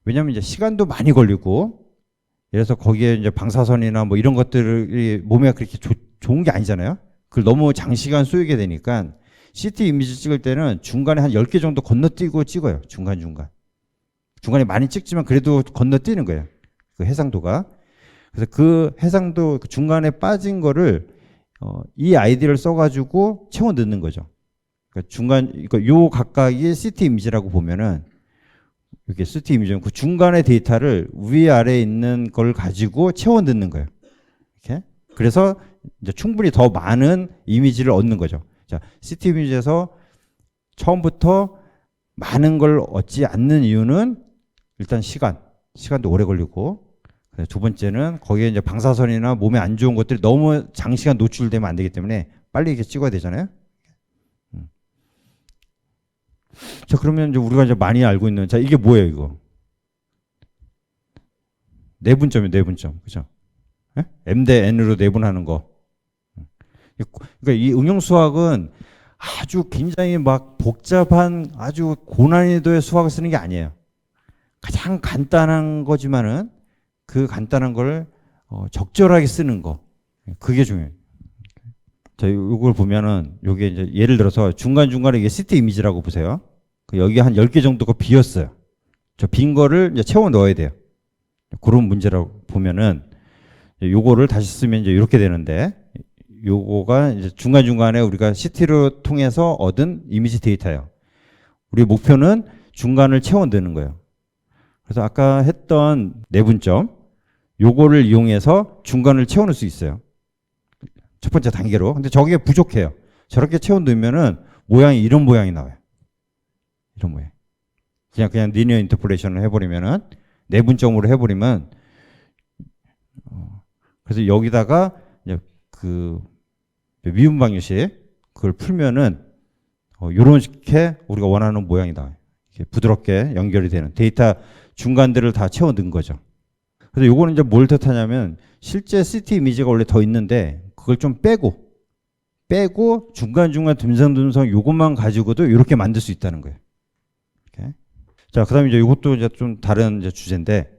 왜냐면 이제 시간도 많이 걸리고 그래서 거기에 이제 방사선이나 뭐 이런 것들이 몸에 그렇게 좋은 게 아니잖아요. 그걸 너무 장시간 쏘이게 되니까 CT 이미지 찍을 때는 중간에 한 10개 정도 건너뛰고 찍어요. 중간중간. 중간에 많이 찍지만 그래도 건너뛰는 거예요. 그 해상도가. 그래서 그 해상도 그 중간에 빠진 거를 이 아이디를 써가지고 채워 넣는 거죠. 그러니까 요 각각이 CT 이미지라고 보면은 이렇게 CT 이미지는 그 중간의 데이터를 위아래에 있는 걸 가지고 채워 넣는 거예요. 이렇게. 그래서 이제 충분히 더 많은 이미지를 얻는 거죠. 자, CT 이미지에서 처음부터 많은 걸 얻지 않는 이유는 일단 시간도 오래 걸리고 두 번째는 거기에 이제 방사선이나 몸에 안 좋은 것들이 너무 장시간 노출되면 안 되기 때문에 빨리 이렇게 찍어야 되잖아요. 자, 그러면 이제 우리가 이제 많이 알고 있는, 자, 이게 뭐예요, 이거? 내분점이에요, 내분점. 그죠? 예? M 대 N으로 내분하는 거. 그러니까 이 응용수학은 아주 굉장히 막 복잡한 아주 고난이도의 수학을 쓰는 게 아니에요. 가장 간단한 거지만은 그 간단한 걸 적절하게 쓰는 거. 그게 중요해요. 자, 이걸 보면은 요게 이제 예를 들어서 중간중간에 이게 CT 이미지라고 보세요. 여기 한 10개 정도가 비었어요. 저 빈 거를 이제 채워 넣어야 돼요. 그런 문제라고 보면은 요거를 다시 쓰면 이제 이렇게 되는데 요거가 이제 중간중간에 우리가 CT로 통해서 얻은 이미지 데이터예요. 우리 목표는 중간을 채워 넣는 거예요. 그래서 아까 했던 내분점 요거를 이용해서 중간을 채워 넣을 수 있어요. 첫 번째 단계로. 근데 저게 부족해요. 저렇게 채워 넣으면은 모양이 이런 모양이 나와요. 이런 모양. 그냥 리니어 인터폴레이션을 해버리면은 내분점으로 해버리면 그래서 여기다가 이제 그 미분 방정식 그걸 풀면은 요렇게 우리가 원하는 모양이 나와요. 이렇게 부드럽게 연결이 되는 데이터 중간들을 다 채워 넣은 거죠. 그래서 요거는 이제 뭘 뜻하냐면 실제 CT 이미지가 원래 더 있는데 그걸 좀 빼고 중간중간 듬성듬성 요것만 가지고도 이렇게 만들 수 있다는 거예요. 이렇게. 자, 그다음에 이제 이것도 이제 좀 다른 이제 주제인데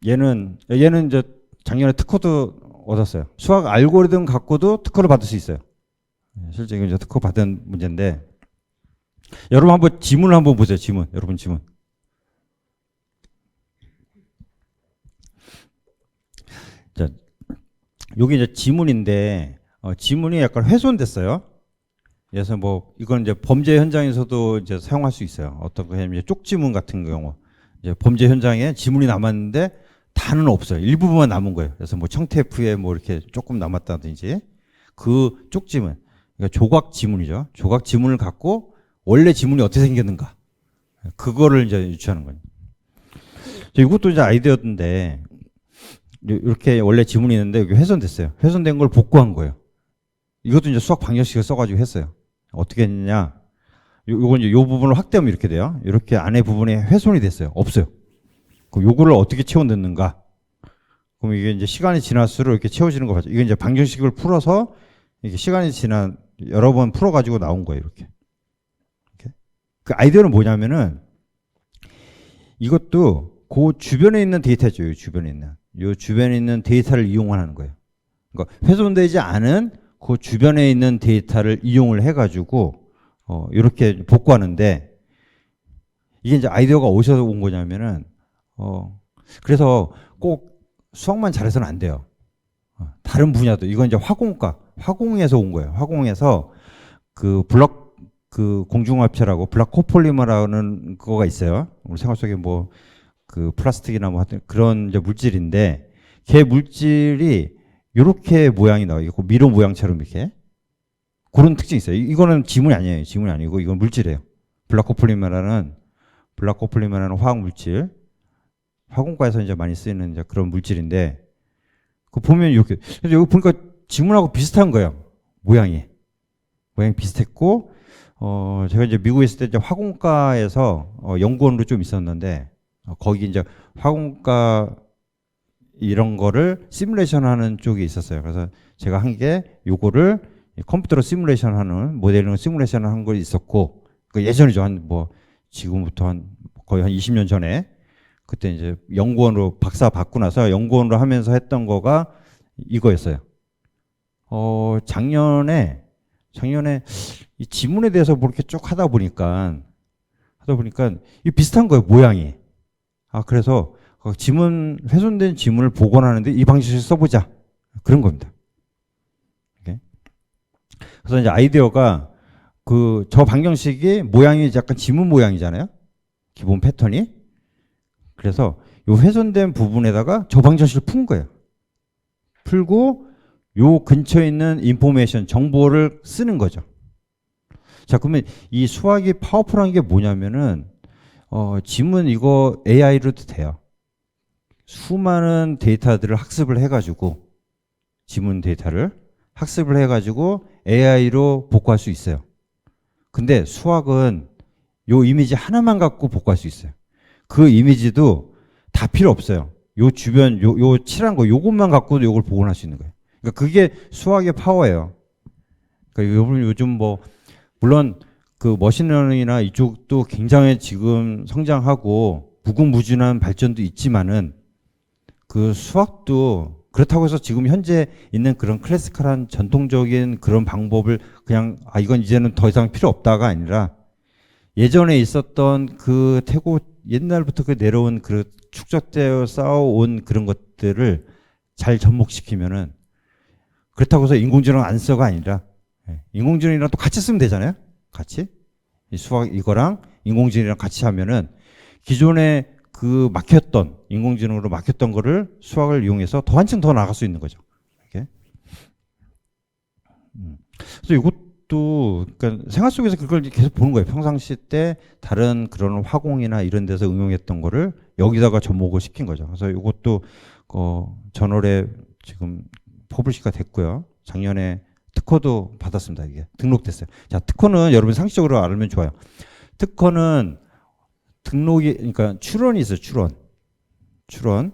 얘는 이제 작년에 특허도 얻었어요. 수학 알고리즘 갖고도 특허를 받을 수 있어요. 실제 이제 특허 받은 문제인데 여러분 한번 지문을 한번 보세요. 여러분 지문. 자, 여기 이제 지문인데 지문이 약간 훼손됐어요. 그래서 뭐 이건 이제 범죄 현장에서도 이제 사용할 수 있어요. 어떤 거냐면 이제 쪽지문 같은 경우 이제 범죄 현장에 지문이 남았는데 다는 없어요. 일부분만 남은 거예요. 그래서 뭐 청테이프에 뭐 이렇게 조금 남았다든지 그 쪽지문 그러니까 조각 지문이죠. 조각 지문을 갖고 원래 지문이 어떻게 생겼는가. 그거를 이제 유추하는 거예요. 이것도 이제 아이디어인데, 이렇게 원래 지문이 있는데 여기 훼손됐어요. 훼손된 걸 복구한 거예요. 이것도 이제 수학 방정식을 써가지고 했어요. 어떻게 했느냐. 요건 이제 요 부분을 확대하면 이렇게 돼요. 이렇게 안에 부분에 훼손이 됐어요. 없어요. 그럼 요거를 어떻게 채워넣는가. 그럼 이게 이제 시간이 지날수록 이렇게 채워지는 거 같죠. 이게 이제 방정식을 풀어서 이게 시간이 지난 여러 번 풀어가지고 나온 거예요. 이렇게. 그 아이디어는 뭐냐면은 이것도 그 주변에 있는 데이터죠. 요 주변에 있는 데이터를 이용하는 거예요. 그러니까 훼손되지 않은 그 주변에 있는 데이터를 이용을 해가지고 이렇게 복구하는데, 이게 이제 아이디어가 어디서 온 거냐면은 그래서 꼭 수학만 잘해서는 안 돼요. 다른 분야도, 이건 이제 화공에서 온 거예요. 화공에서 그 공중합체라고 블락 코폴리머라는 거가 있어요. 우리 생활 속에 뭐 그 플라스틱이나 뭐 하여튼 그런 이제 물질인데, 걔 물질이 이렇게 모양이 나와요. 이거 미로 모양처럼 이렇게. 그런 특징이 있어요. 이거는 지문이 아니에요. 지문이 아니고 이건 물질이에요. 블락 코폴리머라는 화학 물질. 화공과에서 이제 많이 쓰이는 이제 그런 물질인데, 그 보면 이렇게. 그래서 여기 보니까 지문하고 비슷한 거예요. 모양이 비슷했고, 제가 이제 미국에 있을 때 이제 화공과에서 연구원으로 좀 있었는데, 거기 이제 화공과 이런 거를 시뮬레이션 하는 쪽이 있었어요. 그래서 제가 한 게 요거를 컴퓨터로 시뮬레이션 하는, 모델링 시뮬레이션 하는 거 있었고, 그 예전이죠. 지금부터 거의 한 20년 전에, 그때 이제 연구원으로 박사 받고 나서 연구원으로 하면서 했던 거가 이거였어요. 작년에 이 지문에 대해서 뭐 이렇게 쭉 하다 보니까 이 비슷한 거예요, 모양이. 그래서 훼손된 지문을 복원하는데 이 방식을 써보자. 그런 겁니다. 그래서 이제 아이디어가 저 방정식이 모양이 약간 지문 모양이잖아요. 기본 패턴이. 그래서 요 훼손된 부분에다가 저 방정식을 푼 거예요. 풀고 요 근처에 있는 인포메이션, 정보를 쓰는 거죠. 자, 그러면 이 수학이 파워풀한 게 뭐냐면은 지문 이거 AI로도 돼요. 수많은 데이터들을 학습을 해가지고, 지문 데이터를 학습을 해가지고 AI로 복구할 수 있어요. 근데 수학은 요 이미지 하나만 갖고 복구할 수 있어요. 그 이미지도 다 필요 없어요. 요 주변 요 칠한 거 요것만 갖고도 요걸 복원할 수 있는 거예요. 그러니까 그게 수학의 파워예요. 그러니까 요즘 뭐 물론 그 머신러닝이나 이쪽도 굉장히 지금 성장하고 무궁무진한 발전도 있지만은, 그 수학도 그렇다고 해서 지금 현재 있는 그런 클래시컬한 전통적인 그런 방법을 그냥 이건 이제는 더 이상 필요 없다가 아니라, 예전에 있었던 그 옛날부터 내려온 그 축적되어 쌓아온 그런 것들을 잘 접목시키면은, 그렇다고 해서 인공지능 안 써가 아니라 인공지능이랑 또 같이 쓰면 되잖아요. 같이 이 수학 이거랑 인공지능이랑 같이 하면은 기존에 그 인공지능으로 막혔던 거를 수학을 이용해서 더 한층 더 나갈 수 있는 거죠. 이렇게. 그래서 이것도 그러니까 생활 속에서 그걸 계속 보는 거예요. 평상시 때 다른 그런 화공이나 이런 데서 응용했던 거를 여기다가 접목을 시킨 거죠. 그래서 이것도 저널에 지금 퍼블리시가 됐고요. 작년에 특허도 받았습니다. 이게 등록됐어요. 자, 특허는 여러분 상식적으로 알면 좋아요. 특허는 그러니까 출원이 있어요. 출원.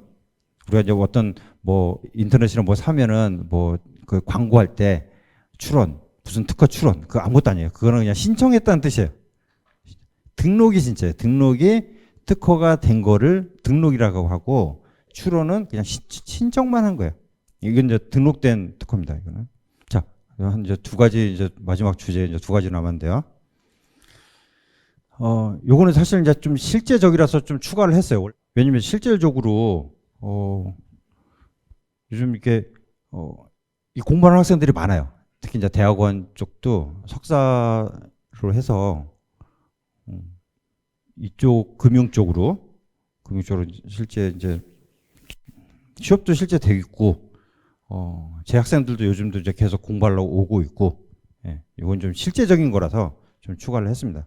우리가 이제 어떤 뭐 인터넷이나 뭐 사면은 뭐 그 광고할 때 출원, 무슨 특허 출원, 그거 아무것도 아니에요. 그거는 그냥 신청했다는 뜻이에요. 등록이 진짜예요. 등록이 특허가 된 거를 등록이라고 하고, 출원은 그냥 신청만 한 거예요. 이건 이제 등록된 특허입니다. 이거는. 자, 한 이제 두 가지, 이제 마지막 주제 이제 두 가지 남았는데요. 요거는 사실 이제 좀 실제적이라서 좀 추가를 했어요. 왜냐면 실질적으로 요즘 이렇게 이 공부하는 학생들이 많아요. 특히 이제 대학원 쪽도 석사로 해서 이쪽 금융 쪽으로 실제 이제 취업도 실제 되고 있고, 제 학생들도 요즘도 이제 계속 공부하려고 오고 있고, 예, 이건 좀 실제적인 거라서 좀 추가를 했습니다.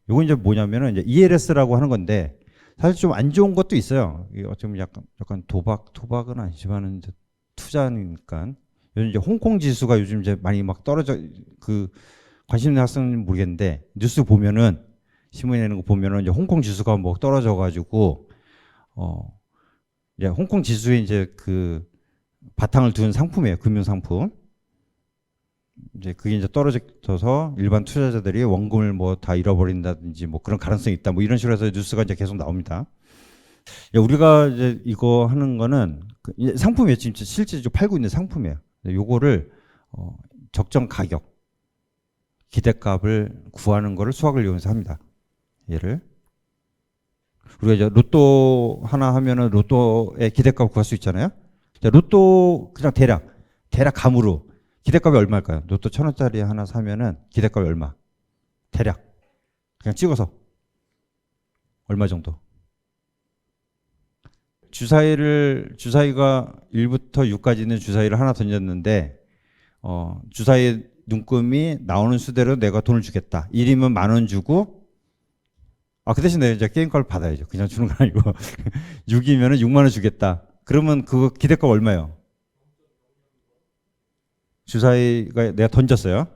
이건 이제 뭐냐면은 이제 ELS라고 하는 건데 사실 좀 안 좋은 것도 있어요. 이게 어쩌면 약간 도박은 아니지만은 이제 투자니까 요즘 이제 홍콩 지수가 요즘 이제 많이 막 떨어져 그 관심 있는 학생은 모르겠는데 뉴스 보면은 신문에 내는 거 보면은 이제 홍콩 지수가 뭐 떨어져 가지고 이제 홍콩 지수에 이제 그 바탕을 둔 상품이에요. 금융 상품. 이제 그게 이제 떨어져서 일반 투자자들이 원금을 뭐 다 잃어버린다든지 뭐 그런 가능성이 있다. 뭐 이런 식으로 해서 뉴스가 이제 계속 나옵니다. 우리가 이제 이거 하는 거는 상품이에요. 지금 실제 팔고 있는 상품이에요. 요거를 적정 가격, 기대값을 구하는 거를 수학을 이용해서 합니다. 얘를 우리가 이제 로또 하나 하면은 로또의 기대값 구할 수 있잖아요. 로또 그냥 대략 감으로 기대값이 얼마일까요? 로또 1,000원짜리 하나 사면은 기대값이 얼마? 대략 그냥 찍어서 얼마 정도? 주사위가 1부터 6까지 있는 주사위를 하나 던졌는데 주사위 눈금이 나오는 수대로 내가 돈을 주겠다. 1이면 10,000원 주고 그 대신에 이제 게임값을 받아야죠. 그냥 주는 건 아니고 6이면은 60,000원 주겠다. 그러면 그거 기대값 얼마예요? 주사위가 내가 던졌어요.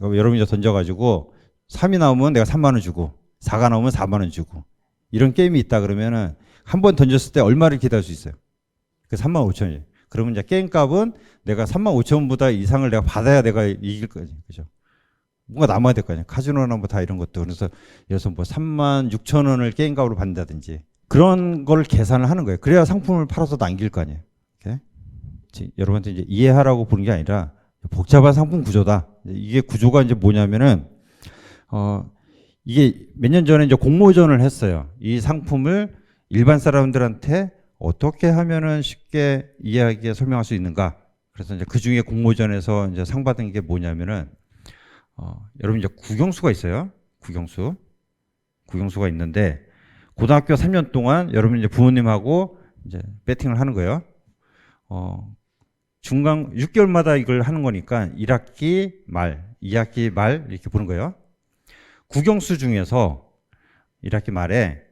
여러분이 던져가지고 3이 나오면 내가 30,000원 주고 4가 나오면 40,000원 주고 이런 게임이 있다 그러면은 한 번 던졌을 때 얼마를 기대할 수 있어요? 그 35,000원이에요. 그러면 이제 게임값은 내가 35,000원보다 이상을 내가 받아야 내가 이길 거지. 그죠? 뭔가 남아야 될 거 아니에요. 카지노나 뭐 다 이런 것도. 그래서 예를 뭐 36,000원을 게임값으로 받는다든지 그런 걸 계산을 하는 거예요. 그래야 상품을 팔아서 남길 거 아니에요. 오케이? 여러분한테 이제 이해하라고 보는 게 아니라 복잡한 상품 구조다. 이게 구조가 이제 뭐냐면은 이게 몇 년 전에 이제 공모전을 했어요. 이 상품을 일반 사람들한테 어떻게 하면은 쉽게 이해하게 설명할 수 있는가. 그래서 이제 그 중에 공모전에서 이제 상 받은 게 뭐냐면은 여러분 이제 국영수가 있어요. 국영수가 있는데 고등학교 3년 동안 여러분 이제 부모님하고 이제 배팅을 하는 거예요. 중간 6개월마다 이걸 하는 거니까 1학기 말, 2학기 말 이렇게 보는 거예요. 국영수 중에서 1학기 말에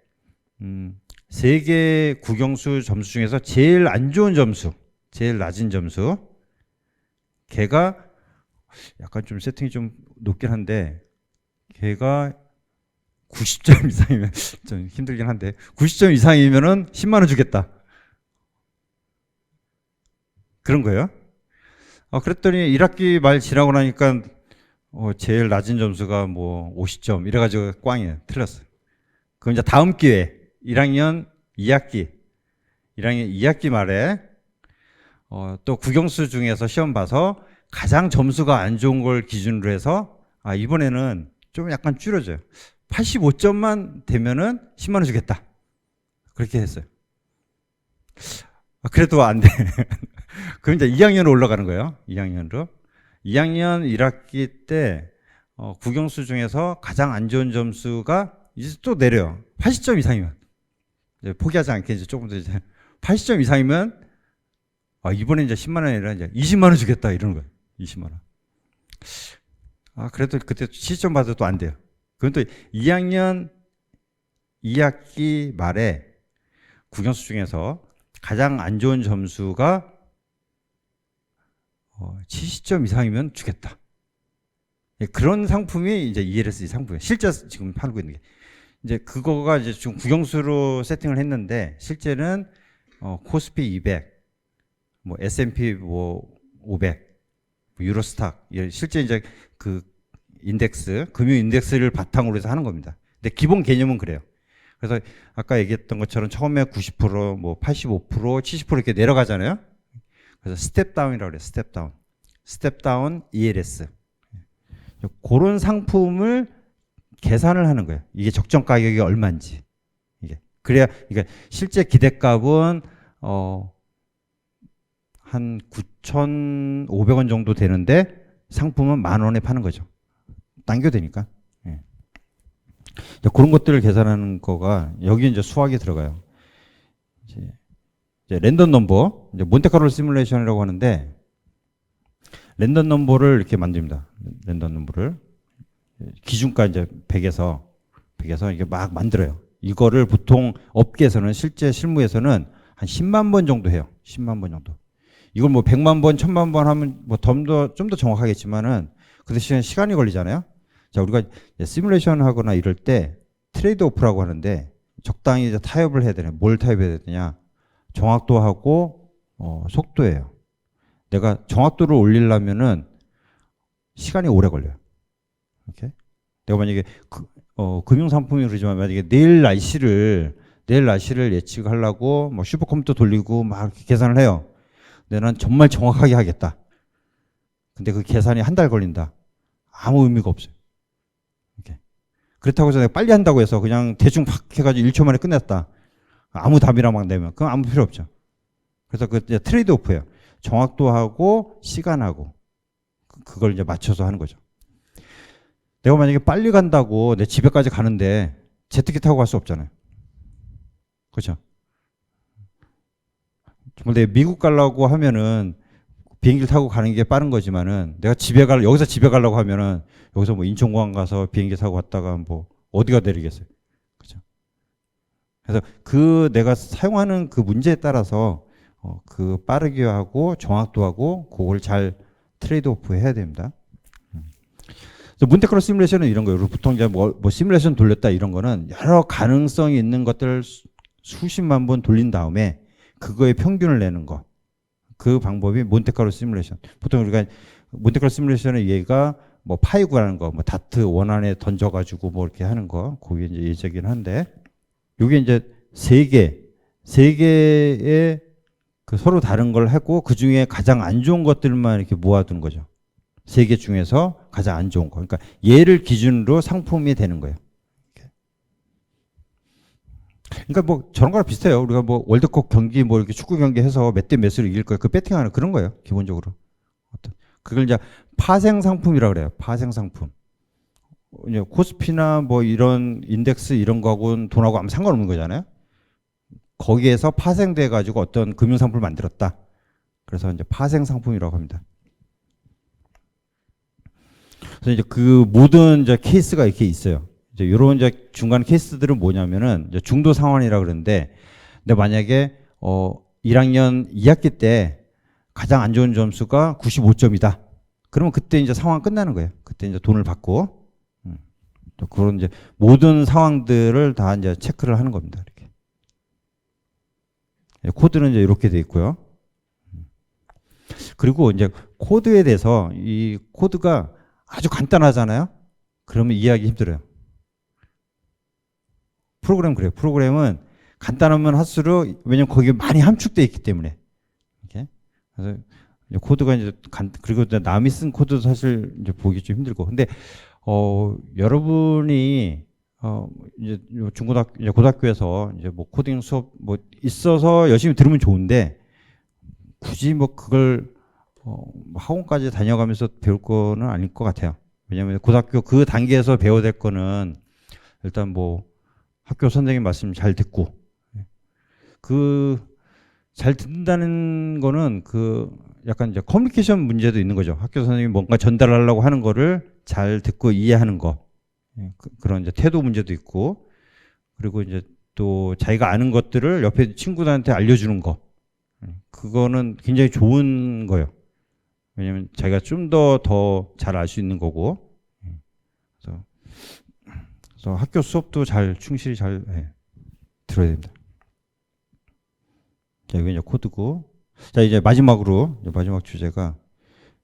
3개 국영수 점수 중에서 제일 안 좋은 점수, 제일 낮은 점수 걔가 약간 좀 세팅이 좀 높긴 한데 걔가 90점 이상이면 좀 힘들긴 한데 90점 이상이면은 10만 원 주겠다. 그런 거예요. 그랬더니 1학기 말 지나고 나니까 제일 낮은 점수가 뭐 50점 이래가지고 꽝이에요. 틀렸어요. 그럼 이제 다음 기회에 1학년 2학기 말에 또 국영수 중에서 시험 봐서 가장 점수가 안 좋은 걸 기준으로 해서 이번에는 좀 약간 줄여줘요. 85점만 되면은 10만 원 주겠다. 그렇게 했어요. 그래도 안 돼. 그럼 이제 2학년으로 올라가는 거예요. 2학년 1학기 때 국영수 중에서 가장 안 좋은 점수가 이제 또 내려요. 80점 이상이면 이제 포기하지 않게 이제 조금 더 이제 80점 이상이면 이번에 이제 10만 원이 아니라 이제 20만 원 주겠다 이러는 거예요. 20만 원. 그래도 그때 시점 받아도 또 안 돼요. 그건 또 2학년 2학기 말에 국영수 중에서 가장 안 좋은 점수가 70점 이상이면 주겠다. 그런 상품이 이제 ELS 상품이에요. 실제 지금 팔고 있는 게. 이제 그거가 이제 지금 국영수로 세팅을 했는데 실제는 코스피 200, 뭐 S&P 뭐 500, 뭐 유로스탁 실제 이제 그 인덱스, 금융 인덱스를 바탕으로 해서 하는 겁니다. 근데 기본 개념은 그래요. 그래서 아까 얘기했던 것처럼 처음에 90%, 뭐 85%, 70% 이렇게 내려가잖아요. 그래서 스텝 다운이라고 그래요. 스텝 다운 ELS. 그런 상품을 계산을 하는 거예요. 이게 적정 가격이 얼마인지. 이게 그래야 이게 실제 기대값은 한 9,500원 정도 되는데 상품은 10,000원에 파는 거죠. 당겨되니까. 예. 그런 것들을 계산하는 거가 여기 이제 수학이 들어가요. 이제 랜덤 넘버, 이제 몬테카를로 시뮬레이션이라고 하는데 랜덤 넘버를 이렇게 만듭니다. 랜덤 넘버를 기준가 이제 100에서 이게 막 만들어요. 이거를 보통 업계에서는 실제 실무에서는 한 10만 번 정도 해요. 10만 번 정도. 이걸 뭐 100만 번, 1000만 번 하면 뭐 좀 더 정확하겠지만은 그 대신 시간이 걸리잖아요. 자, 우리가 시뮬레이션 하거나 이럴 때 트레이드 오프라고 하는데 적당히 이제 타협을 해야 되냐. 뭘 타협해야 되냐. 정확도하고 속도예요. 내가 정확도를 올리려면은 시간이 오래 걸려요. 이렇게. 내가 만약에 금융상품이 그러지만 만약에 내일 날씨를 예측하려고 뭐 슈퍼컴퓨터 돌리고 막 이렇게 계산을 해요. 근데 난 정말 정확하게 하겠다. 근데 그 계산이 한 달 걸린다. 아무 의미가 없어요. 이렇게. 그렇다고 해서 내가 빨리 한다고 해서 그냥 대충 팍 해가지고 1초 만에 끝냈다. 아무 답이랑 막 내면 그건 아무 필요 없죠. 그래서 그 트레이드 오프예요. 정확도하고 시간하고 그걸 이제 맞춰서 하는 거죠. 내가 만약에 빨리 간다고 내 집에까지 가는데 제트기 타고 갈 수 없잖아요. 그렇죠? 정말 내가 미국 가려고 하면은 비행기를 타고 가는 게 빠른 거지만은 내가 여기서 집에 가려고 하면은 여기서 뭐 인천공항 가서 비행기 타고 갔다가 뭐 어디가 내리겠어요. 그렇죠? 그래서 그 내가 사용하는 그 문제에 따라서 그 빠르게 하고 정확도하고 그걸 잘 트레이드 오프 해야 됩니다. 몬테카를로 시뮬레이션은 이런 거예요. 보통 이제 뭐 시뮬레이션 돌렸다 이런 거는 여러 가능성이 있는 것들을 수십만 번 돌린 다음에 그거의 평균을 내는 거. 그 방법이 몬테카를로 시뮬레이션. 보통 우리가 몬테카를로 시뮬레이션의 얘가 뭐 파이 구하는 거, 뭐 다트 원안에 던져가지고 뭐 이렇게 하는 거, 그게 이제 예제긴 한데, 이게 이제 세 개의 그 서로 다른 걸 하고 그 중에 가장 안 좋은 것들만 이렇게 모아두는 거죠. 3개 중에서 가장 안 좋은 거. 그러니까 얘를 기준으로 상품이 되는 거예요. 그러니까 뭐 저런 거랑 비슷해요. 우리가 뭐 월드컵 경기 뭐 이렇게 축구 경기 해서 몇 대 몇으로 이길 거예요. 그 배팅하는 그런 거예요. 기본적으로. 그걸 이제 파생 상품이라고 그래요. 파생 상품. 코스피나 뭐 이런 인덱스 이런 거하고는 돈하고 아무 상관없는 거잖아요. 거기에서 파생돼 가지고 어떤 금융 상품을 만들었다. 그래서 이제 파생 상품이라고 합니다. 그래서 이제 그 모든 이제 케이스가 이렇게 있어요. 이제 이런 이제 중간 케이스들은 뭐냐면은 이제 중도 상환이라 그러는데, 근데 만약에 1학년 2학기 때 가장 안 좋은 점수가 95점이다. 그러면 그때 이제 상황 끝나는 거예요. 그때 이제 돈을 받고 그런 이제 모든 상황들을 다 이제 체크를 하는 겁니다. 이렇게. 코드는 이제 이렇게 돼 있고요. 그리고 이제 코드에 대해서 이 코드가 아주 간단하잖아요. 그러면 이해하기 힘들어요. 프로그램 그래요. 프로그램은 간단하면 할수록 왜냐면 거기에 많이 함축되어 있기 때문에. 이렇게. 그래서 이제 코드가 이제 그리고 남이 쓴 코드도 사실 이제 보기 좀 힘들고. 근데 여러분이 이제 이제 고등학교에서 이제 뭐 코딩 수업 뭐 있어서 열심히 들으면 좋은데 굳이 뭐 그걸 학원까지 다녀가면서 배울 거는 아닐 것 같아요. 왜냐하면 고등학교 그 단계에서 배워야 될 거는 일단 뭐 학교 선생님 말씀 잘 듣고, 그 잘 듣는다는 거는 그 약간 이제 커뮤니케이션 문제도 있는 거죠. 학교 선생님이 뭔가 전달하려고 하는 거를 잘 듣고 이해하는 거. 그런 이제 태도 문제도 있고, 그리고 이제 또 자기가 아는 것들을 옆에 친구들한테 알려주는 거. 그거는 굉장히 좋은 거예요. 왜냐면 자기가 좀 더 잘 알 수 있는 거고. 그래서 학교 수업도 충실히 잘 들어야 됩니다. 자, 이게 이제 코드고. 자, 이제 마지막 주제가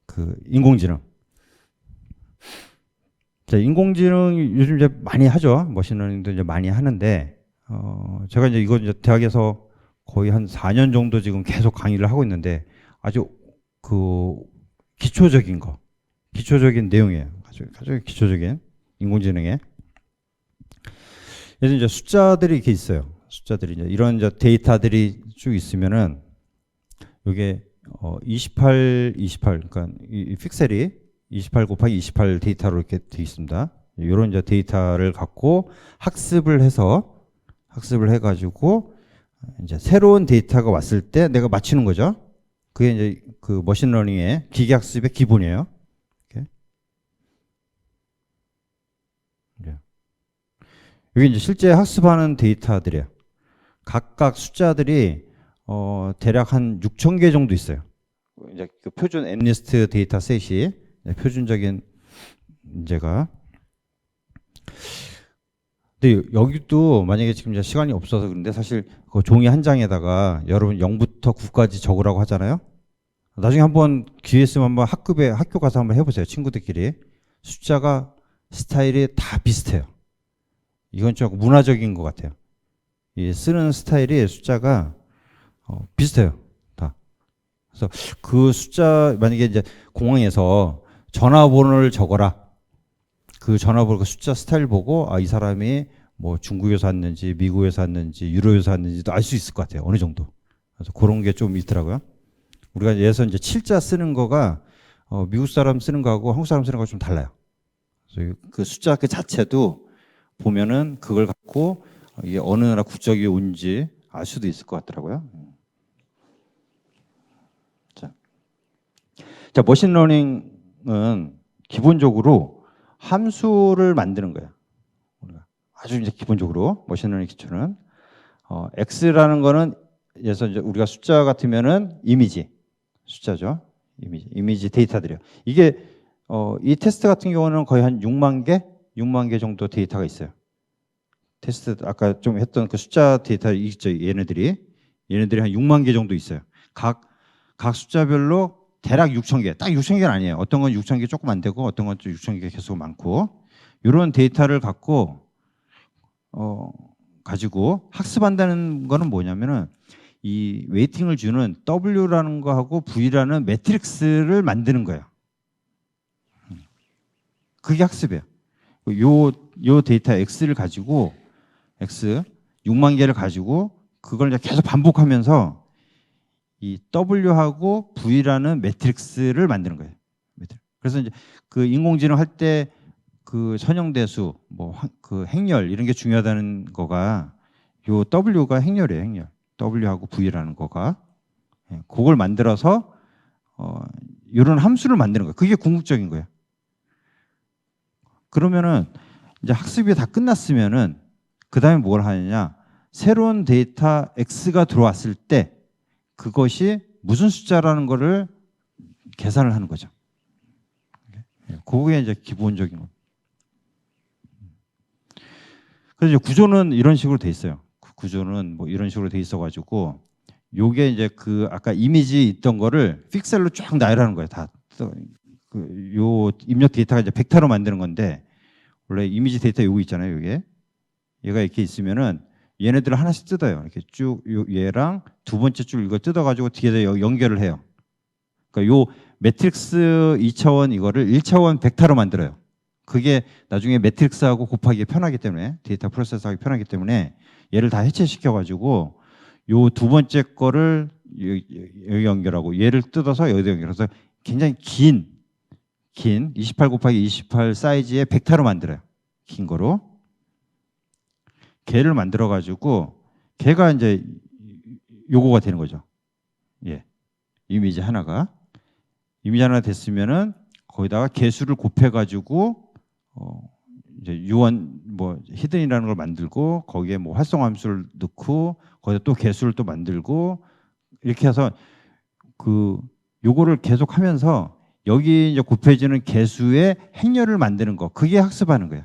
그 인공지능. 자, 인공지능 요즘 이제 많이 하죠. 머신러닝도 이제 많이 하는데, 제가 이제 이거 이제 대학에서 거의 한 4년 정도 지금 계속 강의를 하고 있는데 아주 그 기초적인 내용이에요. 아주 기초적인 인공지능에. 그래서 이제 숫자들이 이렇게 있어요. 숫자들이 이제 이런 이제 데이터들이 쭉 있으면은 이게 28 그러니까 이 픽셀이 28 곱하기 28 데이터로 이렇게 돼 있습니다. 이런 이제 데이터를 갖고 학습을 해가지고 이제 새로운 데이터가 왔을 때 내가 맞추는 거죠. 그게 이제 그 머신러닝의 기계학습의 기본이에요. 이렇게. 네. 여기 이제 실제 학습하는 데이터들이에요. 각각 숫자들이 대략 한 6,000개 정도 있어요. 이제 그 표준 엠니스트 데이터셋이 표준적인 문제가. 근데 여기도 만약에 지금 이제 시간이 없어서 그런데 사실 그 종이 한 장에다가 여러분 0부터 9까지 적으라고 하잖아요. 나중에 한번 기회 있으면 한번 학교 가서 한번 해보세요. 친구들끼리. 숫자가 스타일이 다 비슷해요. 이건 좀 문화적인 것 같아요. 이 쓰는 스타일이 숫자가 비슷해요. 다. 그래서 그 숫자 만약에 이제 공항에서 전화번호를 적어라. 그 전화번호 그 숫자 스타일 보고 이 사람이 뭐 중국에서 왔는지 미국에서 왔는지 유럽에서 왔는지도 알 수 있을 것 같아요. 어느 정도. 그래서 그런 게 좀 있더라고요. 우리가 예서 이제 7자 쓰는 거가 미국 사람 쓰는 거하고 한국 사람 쓰는 거가 좀 달라요. 그래서 그 숫자 그 자체도 보면은 그걸 갖고 이게 어느 나라 국적이 온지 알 수도 있을 것 같더라고요. 자, 머신러닝은 기본적으로 함수를 만드는 거예요. 아주 이제 기본적으로 머신러닝 기초는 x라는 거는 예서 이제 우리가 숫자 같으면은 이미지 숫자죠. 이미지 데이터들이요. 이게 이 테스트 같은 경우는 거의 한 6만 개 정도 데이터가 있어요. 테스트 아까 좀 했던 그 숫자 데이터 있죠. 얘네들이 한 6만 개 정도 있어요. 각 숫자별로 대략 6,000개. 딱 6,000개는 아니에요. 어떤 건 6,000개 조금 안 되고 어떤 건 6,000개 계속 많고 이런 데이터를 갖고 가지고 학습한다는 거는 뭐냐면은 이 웨이팅을 주는 W라는 거하고 V라는 매트릭스를 만드는 거예요. 그게 학습이에요. 요 데이터 X를 가지고 X 6만 개를 가지고 그걸 이제 계속 반복하면서 이 W하고 V라는 매트릭스를 만드는 거예요. 그래서 이제 그 인공지능 할 때 그 선형대수, 뭐 그 행렬 이런 게 중요하다는 거가 요 W가 행렬이에요, 행렬. W하고 V라는 거가 그걸 만들어서 이런 함수를 만드는 거예요. 그게 궁극적인 거예요. 그러면은 이제 학습이 다 끝났으면은 그 다음에 뭘 하느냐? 새로운 데이터 X가 들어왔을 때 그것이 무슨 숫자라는 거를 계산을 하는 거죠. 그게 이제 기본적인 거. 그래서 이제 구조는 이런 식으로 돼 있어요. 구조는 뭐 이런 식으로 돼 있어가지고 요게 이제 그 아까 이미지 있던 거를 픽셀로 쫙 나열하는 거예요. 다. 요 입력 데이터가 이제 벡터로 만드는 건데 원래 이미지 데이터 요거 있잖아요. 요게 얘가 이렇게 있으면은 얘네들을 하나씩 뜯어요. 이렇게 쭉 얘랑 두 번째 줄 이거 뜯어가지고 뒤에다 연결을 해요. 그러니까 요 매트릭스 2차원 이거를 1차원 벡터로 만들어요. 그게 나중에 매트릭스하고 곱하기 편하기 때문에 데이터 프로세스하기 편하기 때문에 얘를 다 해체시켜가지고 요 두 번째 거를 여기 연결하고 얘를 뜯어서 여기다 연결해서 굉장히 긴 28 곱하기 28 사이즈의 벡터로 만들어요. 긴 거로. 걔를 만들어 가지고 걔가 이제 요거가 되는 거죠. 예. 이미지 하나 됐으면은 거기다가 개수를 곱해 가지고 이제 유언 뭐 히든이라는 걸 만들고 거기에 뭐 활성 함수를 넣고 거기다 또 개수를 또 만들고 이렇게 해서 그 요거를 계속 하면서 여기 이제 곱해지는 개수의 행렬을 만드는 거 그게 학습하는 거예요.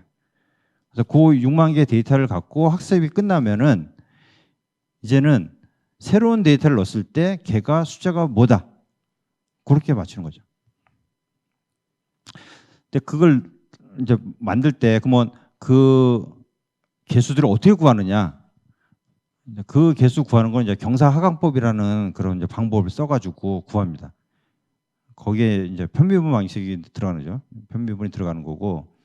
그래서 그 6만 개 데이터를 갖고 학습이 끝나면은 이제는 새로운 데이터를 넣었을 때 걔가 숫자가 뭐다 그렇게 맞추는 거죠. 근데 그걸 이제 만들 때 그러면 그 개수들을 어떻게 구하느냐? 그 개수 구하는 건 이제 경사하강법이라는 그런 이제 방법을 써가지고 구합니다. 거기에 이제 편미분 방식이 들어가는 거죠. 편미분이 들어가는 거고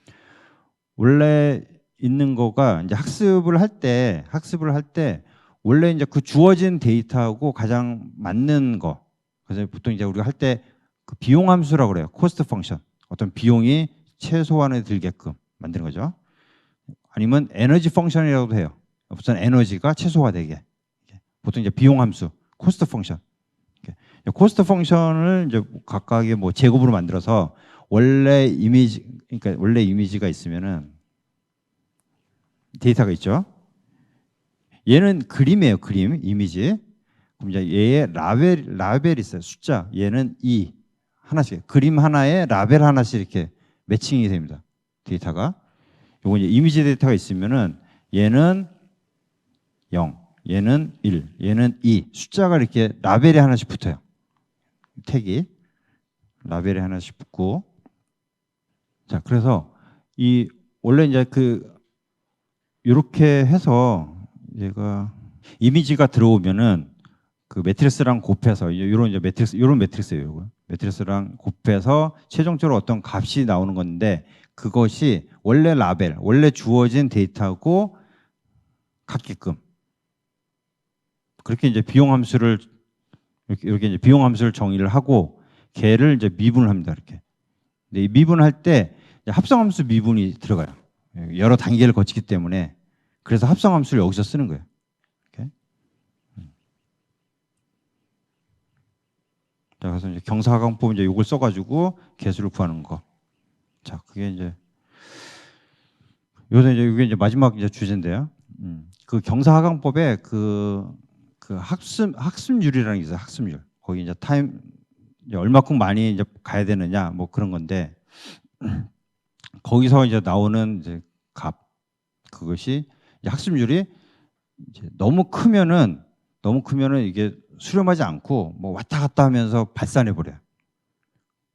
원래 있는 거가 이제 학습을 할 때 원래 이제 그 주어진 데이터하고 가장 맞는 거. 그래서 보통 이제 우리가 할 때 그 비용 함수라고 그래요. 코스트 펑션. 어떤 비용이 최소한에 들게끔 만드는 거죠. 아니면 에너지 펑션이라고도 해요. 우선 에너지가 최소화되게. 보통 이제 비용 함수, 코스트 펑션. 코스트 펑션을 이제 각각의 뭐 제곱으로 만들어서 원래 이미지, 그러니까 원래 이미지가 있으면은 데이터가 있죠. 얘는 그림이에요, 그림, 이미지. 그럼 이제 얘의 라벨이 있어요, 숫자. 얘는 2 하나씩, 그림 하나에 라벨 하나씩 이렇게 매칭이 됩니다, 데이터가. 요거 이제 이미지 데이터가 있으면은 얘는 0, 얘는 1, 얘는 2 숫자가 이렇게 라벨이 하나씩 붙어요. 택이 라벨이 하나씩 붙고. 자, 그래서 이 원래 이제 그 이렇게 해서 얘가 이미지가 들어오면은 그 매트리스랑 곱해서 이런 이제 매트리스, 이런 매트리스예요. 이거. 매트리스랑 곱해서 최종적으로 어떤 값이 나오는 건데, 그것이 원래 라벨, 원래 주어진 데이터하고 같게끔 그렇게 이제 비용 함수를 이렇게 이제 비용 함수를 정의를 하고 걔를 이제 미분을 합니다. 이렇게. 근데 이 미분할 때 합성 함수 미분이 들어가요. 여러 단계를 거치기 때문에. 그래서 합성 함수를 여기서 쓰는 거예요. 이렇게. 자, 그래서 이제 경사하강법 이제 이걸 써가지고 개수를 구하는 거. 자, 그게 이제 요새 이제 이게 이제 마지막 이제 주제인데요. 그 경사하강법에 그 학습률이라는 게 있어요. 학습률. 거기 이제 타임 이제 얼마큼 많이 이제 가야 되느냐 뭐 그런 건데, 거기서 이제 나오는 이제 값, 그것이 이제 학습률이 이제 너무 크면은 이게 수렴하지 않고 뭐 왔다 갔다 하면서 발산해 버려요.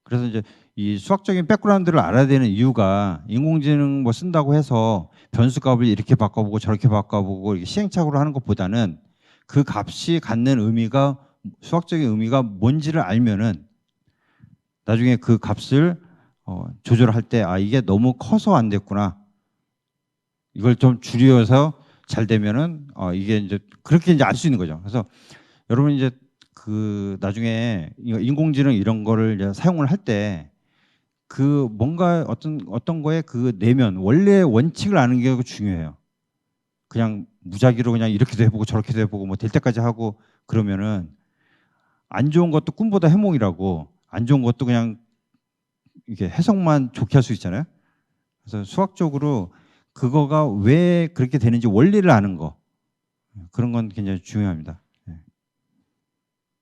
그래서 이제 이 수학적인 백그라운드를 알아야 되는 이유가, 인공지능 뭐 쓴다고 해서 변수값을 이렇게 바꿔보고 저렇게 바꿔보고 이렇게 시행착오를 하는 것보다는 그 값이 갖는 의미가, 수학적인 의미가 뭔지를 알면은 나중에 그 값을 조절할 때, 아, 이게 너무 커서 안 됐구나, 이걸 좀 줄여서 잘 되면은 이게 이제 그렇게 이제 알 수 있는 거죠. 그래서 여러분 이제 그 나중에 인공지능 이런 거를 이제 사용을 할 때 그 뭔가 어떤 거에 그 내면 원래 원칙을 아는 게 중요해요. 그냥 무작위로 그냥 이렇게도 해보고 저렇게도 해보고 뭐 될 때까지 하고 그러면은 안 좋은 것도 꿈보다 해몽이라고, 안 좋은 것도 그냥 이게 해석만 좋게 할 수 있잖아요. 그래서 수학적으로 그거가 왜 그렇게 되는지 원리를 아는 거, 그런 건 굉장히 중요합니다.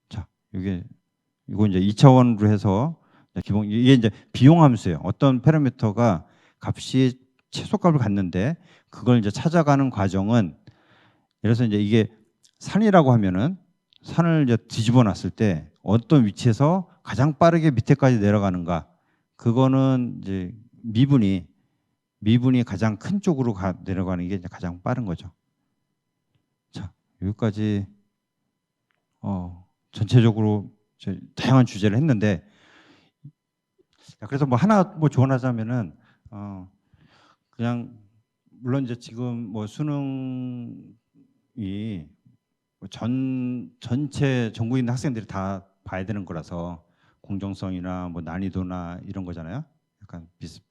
자, 이거 이제 2차원으로 해서 기본, 이게 이제 비용 함수예요. 어떤 파라미터가 값이 최소값을 갖는데 그걸 이제 찾아가는 과정은, 예를 들어서 이제 이게 산이라고 하면은 산을 이제 뒤집어 놨을 때 어떤 위치에서 가장 빠르게 밑에까지 내려가는가, 그거는 이제 미분이 가장 큰 쪽으로 내려가는 게 이제 가장 빠른 거죠. 자, 여기까지 전체적으로 다양한 주제를 했는데, 그래서 뭐 하나 뭐 조언하자면은 그냥 물론 이제 지금 뭐 수능이 뭐 전체 전국인 학생들이 다 봐야 되는 거라서 공정성이나 뭐 난이도나 이런 거잖아요. 약간 그래서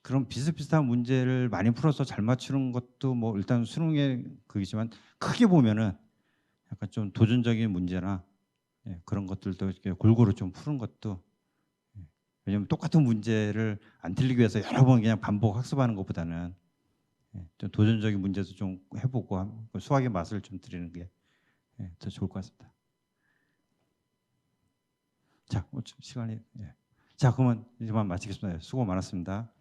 그런 비슷비슷한 문제를 많이 풀어서 잘 맞추는 것도 뭐 일단 수능의 그이지만, 크게 보면은 약간 좀 도전적인 문제나 그런 것들도 이렇게 골고루 좀 푸는 것도, 왜냐하면 똑같은 문제를 안 틀리기 위해서 여러 번 그냥 반복 학습하는 것보다는 좀 도전적인 문제도 좀 해보고 수학의 맛을 좀 들이는 게 더 좋을 것 같습니다. 자, 시간이 자, 그러면 이제만 마치겠습니다. 수고 많았습니다.